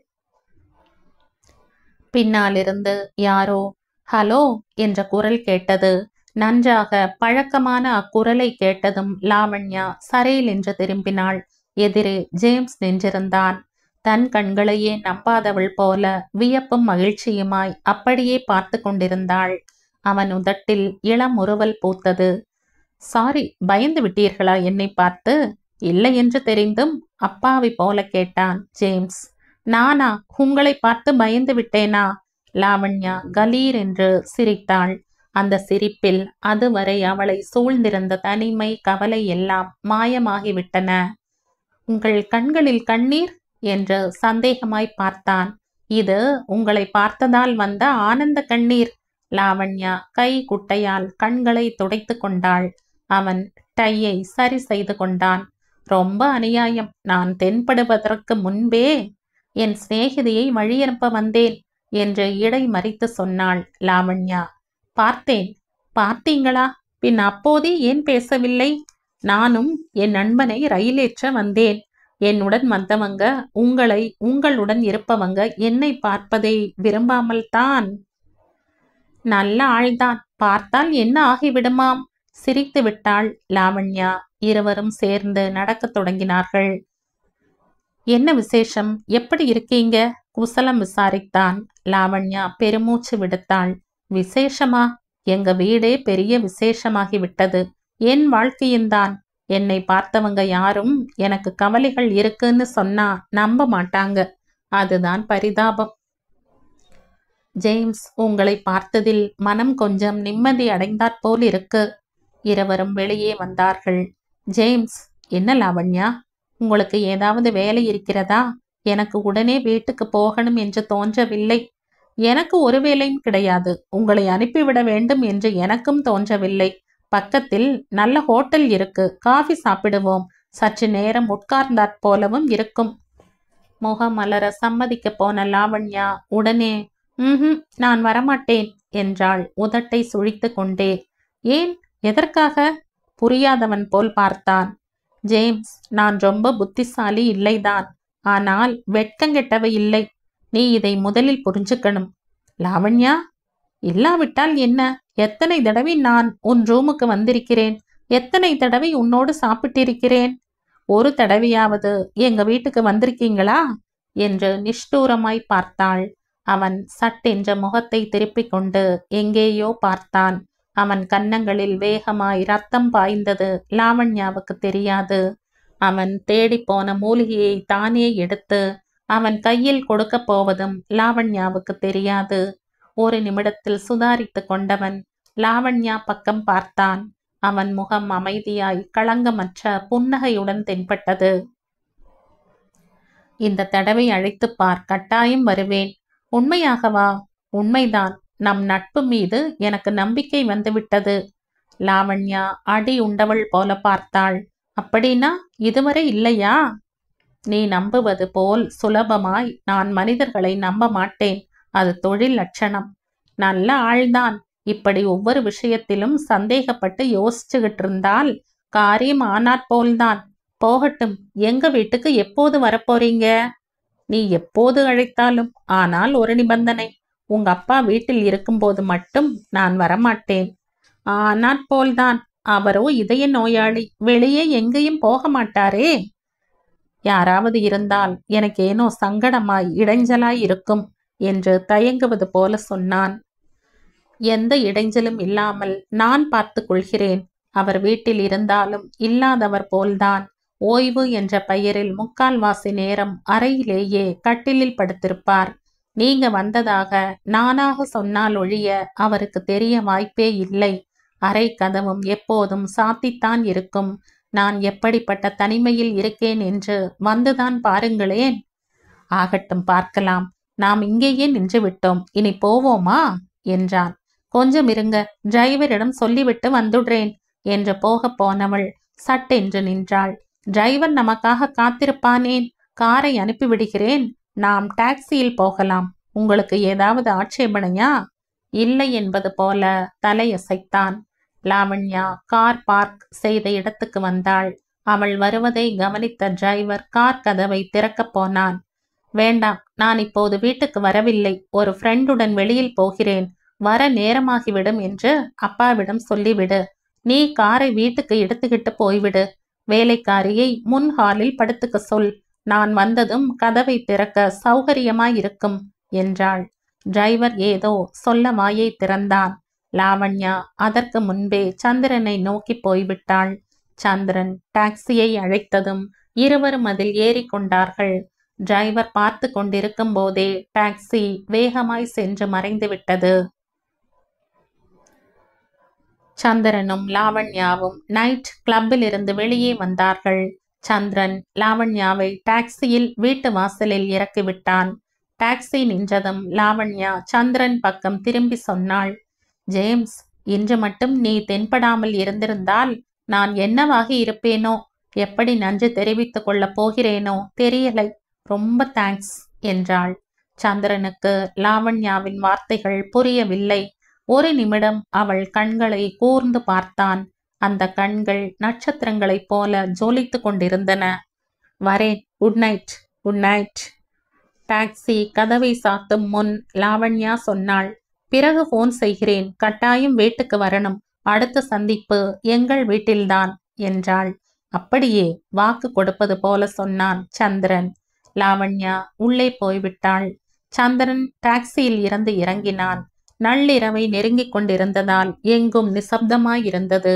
[SPEAKER 1] பின்னாலிருந்து யாரோ ஹலோ என்ற குரல் கேட்டது. நன்றாக பழக்கமான அக்குரலை கேட்டதும் லாவண்யா சரையில் என்று திரும்பினாள். எதிரே ஜேம்ஸ் நின்றிருந்தான். தன் கண்களையே நம்பாதவள் போல வியப்பும் மகிழ்ச்சியுமாய் அப்படியே பார்த்து கொண்டிருந்தாள். அவன் உதட்டில் இளமுறுவல் பூத்தது. சாரி, பயந்து விட்டீர்களா என்னை பார்த்து? இல்லை என்று தெரிந்தும் அப்பாவி போல கேட்டான் ஜேம்ஸ். நானா உங்களை பார்த்து பயந்து விட்டேனா? லாவண்யா கலீர் என்று சிரித்தாள். அந்த சிரிப்பில் அதுவரை அவளை சூழ்ந்திருந்த தனிமை கவலை எல்லாம் மாயமாகிவிட்டன. உங்கள் கண்களில் கண்ணீர் என்று சந்தேகமாய் பார்த்தான். இது உங்களை பார்த்ததால் வந்த ஆனந்த கண்ணீர். லாவண்யா கை குட்டையால் கண்களை துடைத்து கொண்டாள். அவன் டையை சரி செய்து கொண்டான். ரொம்ப அநியாயம். நான் தென்படுவதற்கு முன்பே என் சிநேகிதியை வழியனுப்ப வந்தேன் என்று இடை மறித்து சொன்னாள் லாவண்யா. பார்த்தேன். பார்த்தீங்களா? பின் அப்போதே ஏன் பேசவில்லை? நானும் என் நண்பனை ரயிலேற்ற வந்தேன். என்னுடன் வந்தவங்க உங்களுடன் இருப்பவங்க என்னை பார்ப்பதை விரும்பாமல் தான். நல்ல ஆள்தான். பார்த்தால் என்ன ஆகிவிடுமாம். சிரித்து விட்டாள் லாவண்யா. இருவரும் சேர்ந்து நடக்கத் தொடங்கினார்கள். என்ன விசேஷம்? எப்படி இருக்கீங்க? குசலம் விசாரித்தான். லாவண்யா பெருமூச்சு விடுத்தாள். விசேஷமா? எங்க வீடே பெரிய விசேஷமாகி விட்டது. என் வாழ்க்கையும்தான். என்னை பார்த்தவங்க யாரும் எனக்கு கவலைகள் இருக்குன்னு சொன்னா நம்ப மாட்டாங்க. அதுதான் பரிதாபம். ஜேம்ஸ், உங்களை பார்த்ததில் மனம் கொஞ்சம் நிம்மதி அடைந்தாற்போல் இருக்கு. இருவரும் வெளியே வந்தார்கள். ஜேம்ஸ், என்ன லாவண்யா, உங்களுக்கு ஏதாவது வேலை இருக்கிறதா? எனக்கு உடனே வீட்டுக்கு போகணும் என்று தோன்றவில்லை. எனக்கு ஒரு வேலையும் கிடையாது. உங்களை அனுப்பிவிட வேண்டும் என்று எனக்கும் தோன்றவில்லை. பக்கத்தில் நல்ல ஹோட்டல் இருக்கு. காஃபி சாப்பிடுவோம். சற்று நேரம் உட்கார்ந்தாற் போலவும் இருக்கும். முகமலர சம்மதிக்க போன லாவண்யா உடனே நான் வரமாட்டேன் என்றாள், உதட்டை சுழித்து கொண்டே. ஏன்? எதற்காக? புரியாதவன் போல் பார்த்தான். ஜேம்ஸ், நான் ரொம்ப புத்திசாலி இல்லைதான். ஆனால் வெட்கங்கெட்டவை இல்லை. நீ இதை முதலில் புரிஞ்சுக்கணும். லாவண்யா, இல்லாவிட்டால் என்ன? எத்தனை தடவை நான் உன் ரூமுக்கு வந்திருக்கிறேன். எத்தனை தடவை உன்னோடு சாப்பிட்டிருக்கிறேன். ஒரு தடவையாவது எங்க வீட்டுக்கு வந்திருக்கீங்களா என்று நிஷ்டூரமாய் பார்த்தாள். அவன் சட்டென்ற முகத்தை திருப்பிக் கொண்டு எங்கேயோ பார்த்தான். அவன் கன்னங்களில் வேகமாய் ரத்தம் பாய்ந்தது லாவண்யாவுக்கு தெரியாது. அவன் தேடிப்போன மூலிகையை தானே எடுத்து அவன் கையில் கொடுக்க போவதும் லாவண்யாவுக்கு தெரியாது. ஒரு நிமிடத்தில் சுதாரித்து கொண்டவன் லாவண்யா பக்கம் பார்த்தான். அவன் முகம் அமைதியாய் களங்கமற்ற புன்னகையுடன் தென்பட்டது. இந்த தடவை அழைத்துப் பார், கட்டாயம் வருவேன். உண்மையாகவா? உண்மைதான். நம் நட்பு மீது எனக்கு நம்பிக்கை வந்துவிட்டது. லாவண்யா அடி உண்டவள் போல பார்த்தாள். அப்படின்னா இதுவரை இல்லையா? நீ நம்புவது போல் சுலபமாய் நான் மனிதர்களை நம்ப மாட்டேன். அது தொழில் லட்சணம். நல்ல ஆள்தான். இப்படி ஒவ்வொரு விஷயத்திலும் சந்தேகப்பட்டு யோசிச்சுகிட்டு இருந்தால் காரியம் ஆனாற்போல்தான். போகட்டும். எங்க வீட்டுக்கு எப்போது வரப்போறீங்க? நீ எப்போது அழைத்தாலும். ஆனால் ஒரு நிபந்தனை. உங்க அப்பா வீட்டில் இருக்கும்போது மட்டும் நான் வரமாட்டேன். ஆனாற்போல்தான். அவரோ இதய நோயாளி. வெளியே எங்கேயும் போக மாட்டாரே. யாராவது இருந்தால் எனக்கு ஏனோ சங்கடமாய் இடைஞ்சலாய் இருக்கும் என்று தயங்குவது போல சொன்னான். எந்த இடைஞ்சலும் இல்லாமல் நான் பார்த்து கொள்கிறேன். அவர் வீட்டில் இருந்தாலும் இல்லாதவர் போல்தான். ஓய்வு என்ற பெயரில் முக்கால்வாசி நேரம் அறையிலேயே கட்டிலில் படுத்திருப்பார். நீங்க வந்ததாக நானாக சொன்னால் ஒழிய அவருக்கு தெரிய வாய்ப்பே இல்லை. அறை கதவும் எப்போதும் சாத்தித்தான் இருக்கும். நான் எப்படிப்பட்ட தனிமையில் இருக்கேன் என்று வந்துதான் பாருங்களேன். ஆகட்டும், பார்க்கலாம். நாம் இங்கேயே நின்று விட்டோம். இனி போவோமா என்றான். கொஞ்சம் இருங்க, டிரைவரிடம் சொல்லிவிட்டு வந்துடுறேன் என்று போக போனவள் சட்டென்று நின்றாள். டிரைவர் நமக்காக காத்திருப்பானேன்? காரை அனுப்பிவிடுகிறேன். நாம் டாக்ஸியில் போகலாம். உங்களுக்கு ஏதாவது ஆட்சேபனையா? இல்லை என்பது போல தலையசைத்தான். லாவண்யா கார் பார்க் செய்த இடத்துக்கு வந்தாள். அவள் வருவதை கவனித்த டிரைவர் கார் கதவை திறக்கப் போனான். வேண்டாம், நான் இப்போது வீட்டுக்கு வரவில்லை. ஒரு ஃப்ரெண்டுடன் வெளியில் போகிறேன். வர நேரமாகிவிடும் என்று அப்பாவிடம் சொல்லிவிடு. நீ காரை வீட்டுக்கு எடுத்துக்கிட்டு போய்விடு. வேலைக்காரியை முன் ஹாலில் படுத்துக்க சொல். நான் வந்ததும் கதவை திறக்க சௌகரியமாயிருக்கும் என்றாள். டிரைவர் ஏதோ சொல்ல வாயை திறந்தான். லாவண்யா அதற்கு முன்பே சந்திரனை நோக்கி போய்விட்டாள். சந்திரன் டாக்ஸியை அழைத்ததும் இருவரும் அதில் ஏறிக்கொண்டார்கள். டிரைவர் பார்த்து கொண்டிருக்கும் போதே டாக்ஸி வேகமாய் சென்று மறைந்து விட்டது. சந்திரனும் லாவண்யாவும் நைட் கிளப்பில் இருந்து வெளியே வந்தார்கள். சந்திரன் லாவண்யாவை டாக்ஸியில் வீட்டு வாசலில் இறக்கிவிட்டான். டாக்ஸி நின்றதும் லாவண்யா சந்திரன் பக்கம் திரும்பி சொன்னாள், ஜேம்ஸ், இன்று மட்டும் நீ தென்படாமல் இருந்திருந்தால் நான் என்னவாக இருப்பேனோ, எப்படி நன்றி தெரிவித்துக் கொள்ளப் போகிறேனோ தெரியலை. ரொம்ப தேங்க்ஸ் என்றாள். சந்திரனுக்கு லாவண்யாவின் வார்த்தைகள் புரியவில்லை. ஒரு நிமிடம் அவள் கண்களை கூர்ந்து பார்த்தான். அந்த கண்கள் நட்சத்திரங்களைப் போல ஜொலித்து கொண்டிருந்தன. வரேன். Good night. Good night. Taxi கதவை சாத்தும் முன் லாவண்யா சொன்னாள், பிறகு போன் செய்கிறேன். கட்டாயம் வீட்டுக்கு வரணும். அடுத்த சந்திப்பு எங்கள் வீட்டில்தான் என்றாள். அப்படியே வாக்கு கொடுப்பது போல சொன்னான் சந்திரன். லாவண்யா உள்ளே போய்விட்டாள். சந்திரன் டாக்ஸியில் இருந்து இறங்கினான். நள்ளிரவை நெருங்கிக் கொண்டிருந்ததால் எங்கும் நிசப்தமாயிருந்தது.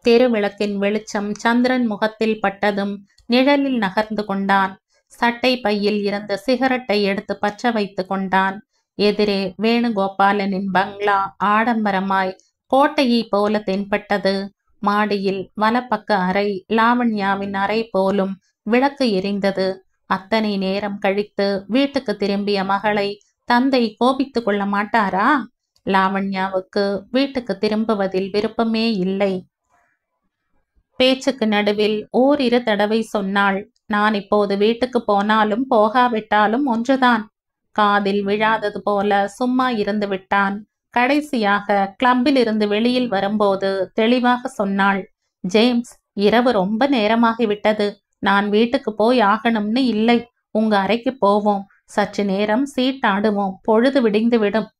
[SPEAKER 1] தெருவிளக்கின் வெளிச்சம் சந்திரன் முகத்தில் பட்டதும் நிழலில் நகர்ந்து கொண்டான். சட்டை பையில் இருந்த சிகரெட்டை எடுத்து பற்ற வைத்து கொண்டான். எதிரே வேணுகோபாலனின் பங்களா ஆடம்பரமாய் கோட்டையை போல தென்பட்டது. மாடியில் வலப்பக்க அறை லாவண்யாவின் அறை போலும் விளக்கு எரிந்தது. அத்தனை நேரம் கழித்து வீட்டுக்கு திரும்பிய மகளை தந்தை கோபித்து கொள்ள மாட்டாரா? லாவண்யாவுக்கு வீட்டுக்கு திரும்புவதில் விருப்பமே இல்லை. பேச்சுக்கு நடுவில் ஓரிரு தடவை சொன்னாள், நான் இப்போது வீட்டுக்கு போனாலும் போகாவிட்டாலும் ஒன்றுதான். காதில் விழாதது போல சும்மா இருந்து விட்டான். கடைசியாக கிளப்பில் இருந்து வெளியில் வரும்போது தெளிவாக சொன்னாள், ஜேம்ஸ், இரவு ரொம்ப நேரமாகிவிட்டது. நான் வீட்டுக்கு போய் ஆகணும்னு இல்லை. உங்க அறைக்கு போவோம். சற்று நேரம் சீட்டாடுவோம். பொழுது விடிந்து விடும்.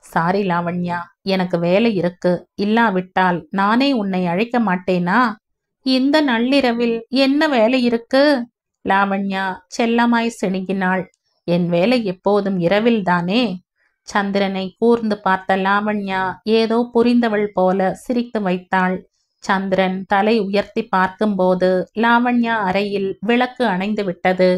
[SPEAKER 1] சாரி லாவண்யா, எனக்கு வேலை இருக்கு. இல்லாவிட்டால் நானே உன்னை அழைக்க மாட்டேனா? இந்த நள்ளிரவில் என்ன வேலை இருக்கு? லாவண்யா செல்லமாய் சிணுங்கினாள். என் வேலை எப்போதும் இரவில்தானே. சந்திரனை கூர்ந்து பார்த்த லாவண்யா ஏதோ புரிந்தவள் போல சிரித்து வைத்தாள். சந்திரன் தலை உயர்த்தி பார்க்கும்போது லாவண்யா அறையில் விளக்கு அணைந்து விட்டது.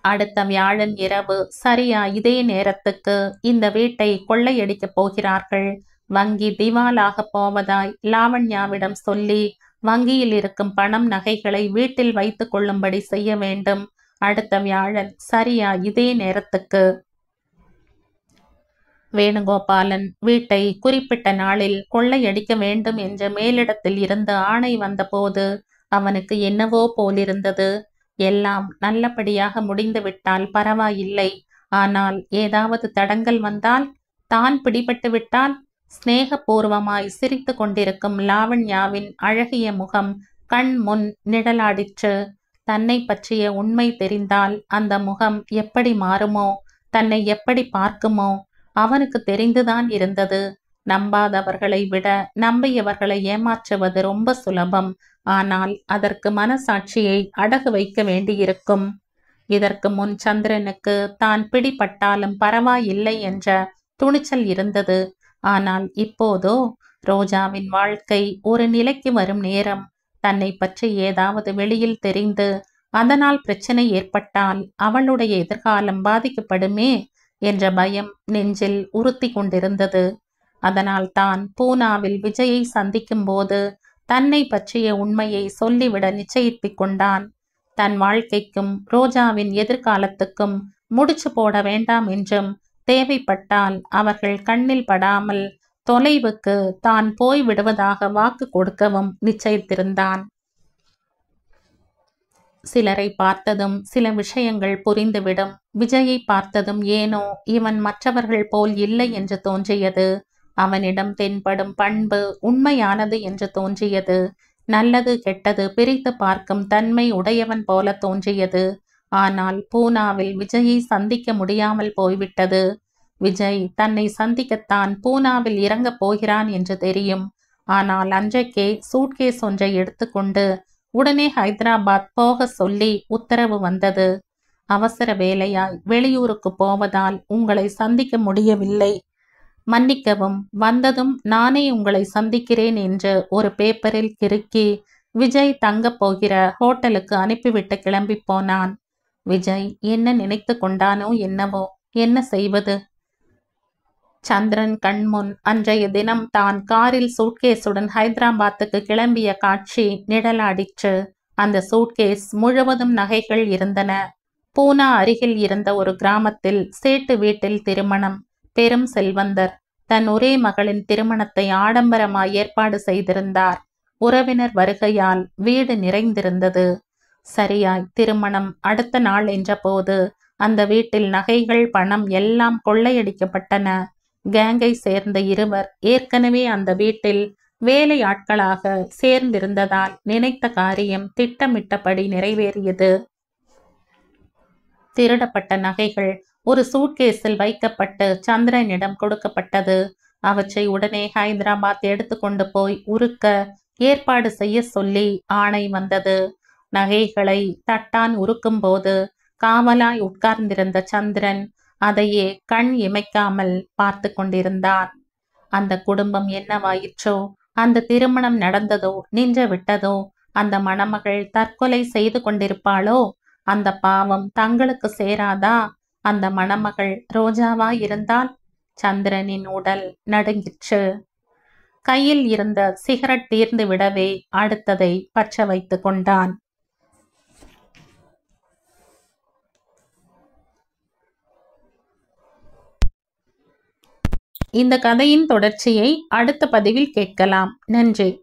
[SPEAKER 1] அடுத்த வியாழன் இரவு சரியா இதே நேரத்துக்கு இந்த வீட்டை கொள்ளையடிக்கப் போகிறார்கள். வங்கி திவாலாக போவதாய் லாவண்யாவிடம் சொல்லி வங்கியில் இருக்கும் பணம் நகைகளை வீட்டில் வைத்துக் கொள்ளும்படி செய்ய வேண்டும். அடுத்த வியாழன் சரியா இதே நேரத்துக்கு. வேணுகோபாலன் வீட்டை குறிப்பிட்ட நாளில் கொள்ளையடிக்க வேண்டும் என்ற மேலிடத்தில் இருந்து ஆணை வந்தபோது அவனுக்கு என்னவோ போலிருந்தது. எல்லாம் நல்லபடியாக முடிந்துவிட்டால் பரவாயில்லை. ஆனால் ஏதாவது தடங்கல் வந்தால், தான் பிடிபட்டு விட்டால்? ஸ்நேகபூர்வமாய் சிரித்து கொண்டிருக்கும் லாவண்யாவின் அழகிய முகம் கண் முன் நிழலாடிற்று. தன்னை பற்றிய உண்மை தெரிந்தால் அந்த முகம் எப்படி மாறுமோ, தன்னை எப்படி பார்க்குமோ அவனுக்கு தெரிந்துதான் இருந்தது. நம்பாதவர்களை விட நம்பியவர்களை ஏமாற்றுவது ரொம்ப சுலபம். ஆனால் அதற்கு மனசாட்சியை அடகு வைக்க வேண்டியிருக்கும். இதற்கு முன் சந்திரனுக்கு தான் பிடிபட்டாலும் பரவாயில்லை என்ற துணிச்சல் இருந்தது. ஆனால் இப்போதோ ரோஜாவின் வாழ்க்கை ஒரு நிலைக்கு வரும் நேரம், தன்னை பற்றி ஏதாவது வெளியில் தெரிந்து அதனால் பிரச்சனை ஏற்பட்டால் அவளுடைய எதிர்காலம் பாதிக்கப்படுமே என்ற பயம் நெஞ்சில் உறுத்தி கொண்டிருந்தது. அதனால் தான் பூனாவில் விஜயை சந்திக்கும் போது தன்னை பற்றிய உண்மையை சொல்லிவிட நிச்சயித்துக் கொண்டான். தன் வாழ்க்கைக்கும் ரோஜாவின் எதிர்காலத்துக்கும் முடிச்சு போட வேண்டாம் என்றும், தேவைப்பட்டால் அவர்கள் கண்ணில் படாமல் தொலைவுக்கு தான் போய் விடுவதாக வாக்கு கொடுக்கவும் நிச்சயித்திருந்தான். சிலரை பார்த்ததும் சில விஷயங்கள் புரிந்துவிடும். விஜயை பார்த்ததும் ஏனோ இவன் மற்றவர்கள் போல் இல்லை என்று தோன்றியது. அவனிடம் தென்படும் பண்பு உண்மையானது என்று தோன்றியது. நல்லது கெட்டது பிரித்து பார்க்கும் தன்மை உடையவன் போல தோன்றியது. ஆனால் பூனாவில் விஜயை சந்திக்க முடியாமல் போய்விட்டது. விஜய் தன்னை சந்திக்கத்தான் பூனாவில் இறங்கப் போகிறான் என்று தெரியும். ஆனால் அன்றைக்கே சூட்கேஸ் ஒன்றை எடுத்துக்கொண்டு உடனே ஹைதராபாத் போக சொல்லி உத்தரவு வந்தது. அவசர வேலையாய் வெளியூருக்கு போவதால் உங்களை சந்திக்க முடியவில்லை. மன்னிக்கவும், வந்ததும் நானே உங்களை சந்திக்கிறேன் என்று ஒரு பேப்பரில் கிறுக்கி விஜய் தங்கப் போகிற ஹோட்டலுக்கு அனுப்பிவிட்டு கிளம்பி போனான். விஜய் என்ன நினைத்து கொண்டானோ என்னவோ, என்ன செய்வது? சந்திரன் கண்முன் அன்றைய தினம் தான் காரில் சூட்கேஸுடன் ஹைதராபாத்துக்கு கிளம்பிய காட்சி நிழலாடிற்று. அந்த சூட்கேஸ் முழுவதும் நகைகள் இருந்தன. பூனா அருகில் இருந்த ஒரு கிராமத்தில் சேட்டு வீட்டில் திருமணம். பெரும் செல்வந்தர் தன் ஒரே மகளின் திருமணத்தை ஆடம்பரமாய் ஏற்பாடு செய்திருந்தார். உறவினர் வருகையால் வீடு நிறைந்திருந்தது. சரியாய் திருமணம் அடுத்த நாள் என்றபோது அந்த வீட்டில் நகைகள், பணம் எல்லாம் கொள்ளையடிக்கப்பட்டன. கேங்கை சேர்ந்த இருவர் ஏற்கனவே அந்த வீட்டில் வேலை ஆட்களாக சேர்ந்திருந்ததால் நினைத்த காரியம் திட்டமிட்டபடி நிறைவேறியது. திருடப்பட்ட நகைகள் ஒரு சூட்கேஸில் வைக்கப்பட்டு சந்திரனிடம் கொடுக்கப்பட்டது. அவற்றை உடனே ஹைதராபாத் எடுத்துக்கொண்டு போய் உருக்க ஏற்பாடு செய்ய சொல்லி ஆணை வந்தது. நகைகளை தட்டான் உருக்கும் போது காவலாய் உட்கார்ந்திருந்த சந்திரன் அதையே கண் இமைக்காமல் பார்த்து கொண்டிருந்தான். அந்த குடும்பம் என்னவாயிற்றோ? அந்த திருமணம் நடந்ததோ நின்று விட்டதோ? அந்த மணமகள் தற்கொலை செய்து கொண்டிருப்பாளோ? அந்த பாவம் தங்களுக்கு சேராதா? அந்த மணமகள் ரோஜாவா இருந்தால்? சந்திரனின் உடல் நடுங்கிற்று. கையில் இருந்த சிகரெட் தீர்ந்து விடவே அடுத்ததை பற்ற வைத்து கொண்டான். இந்த கதையின் தொடர்ச்சியை அடுத்த பதிவில் கேட்கலாம். நன்றி.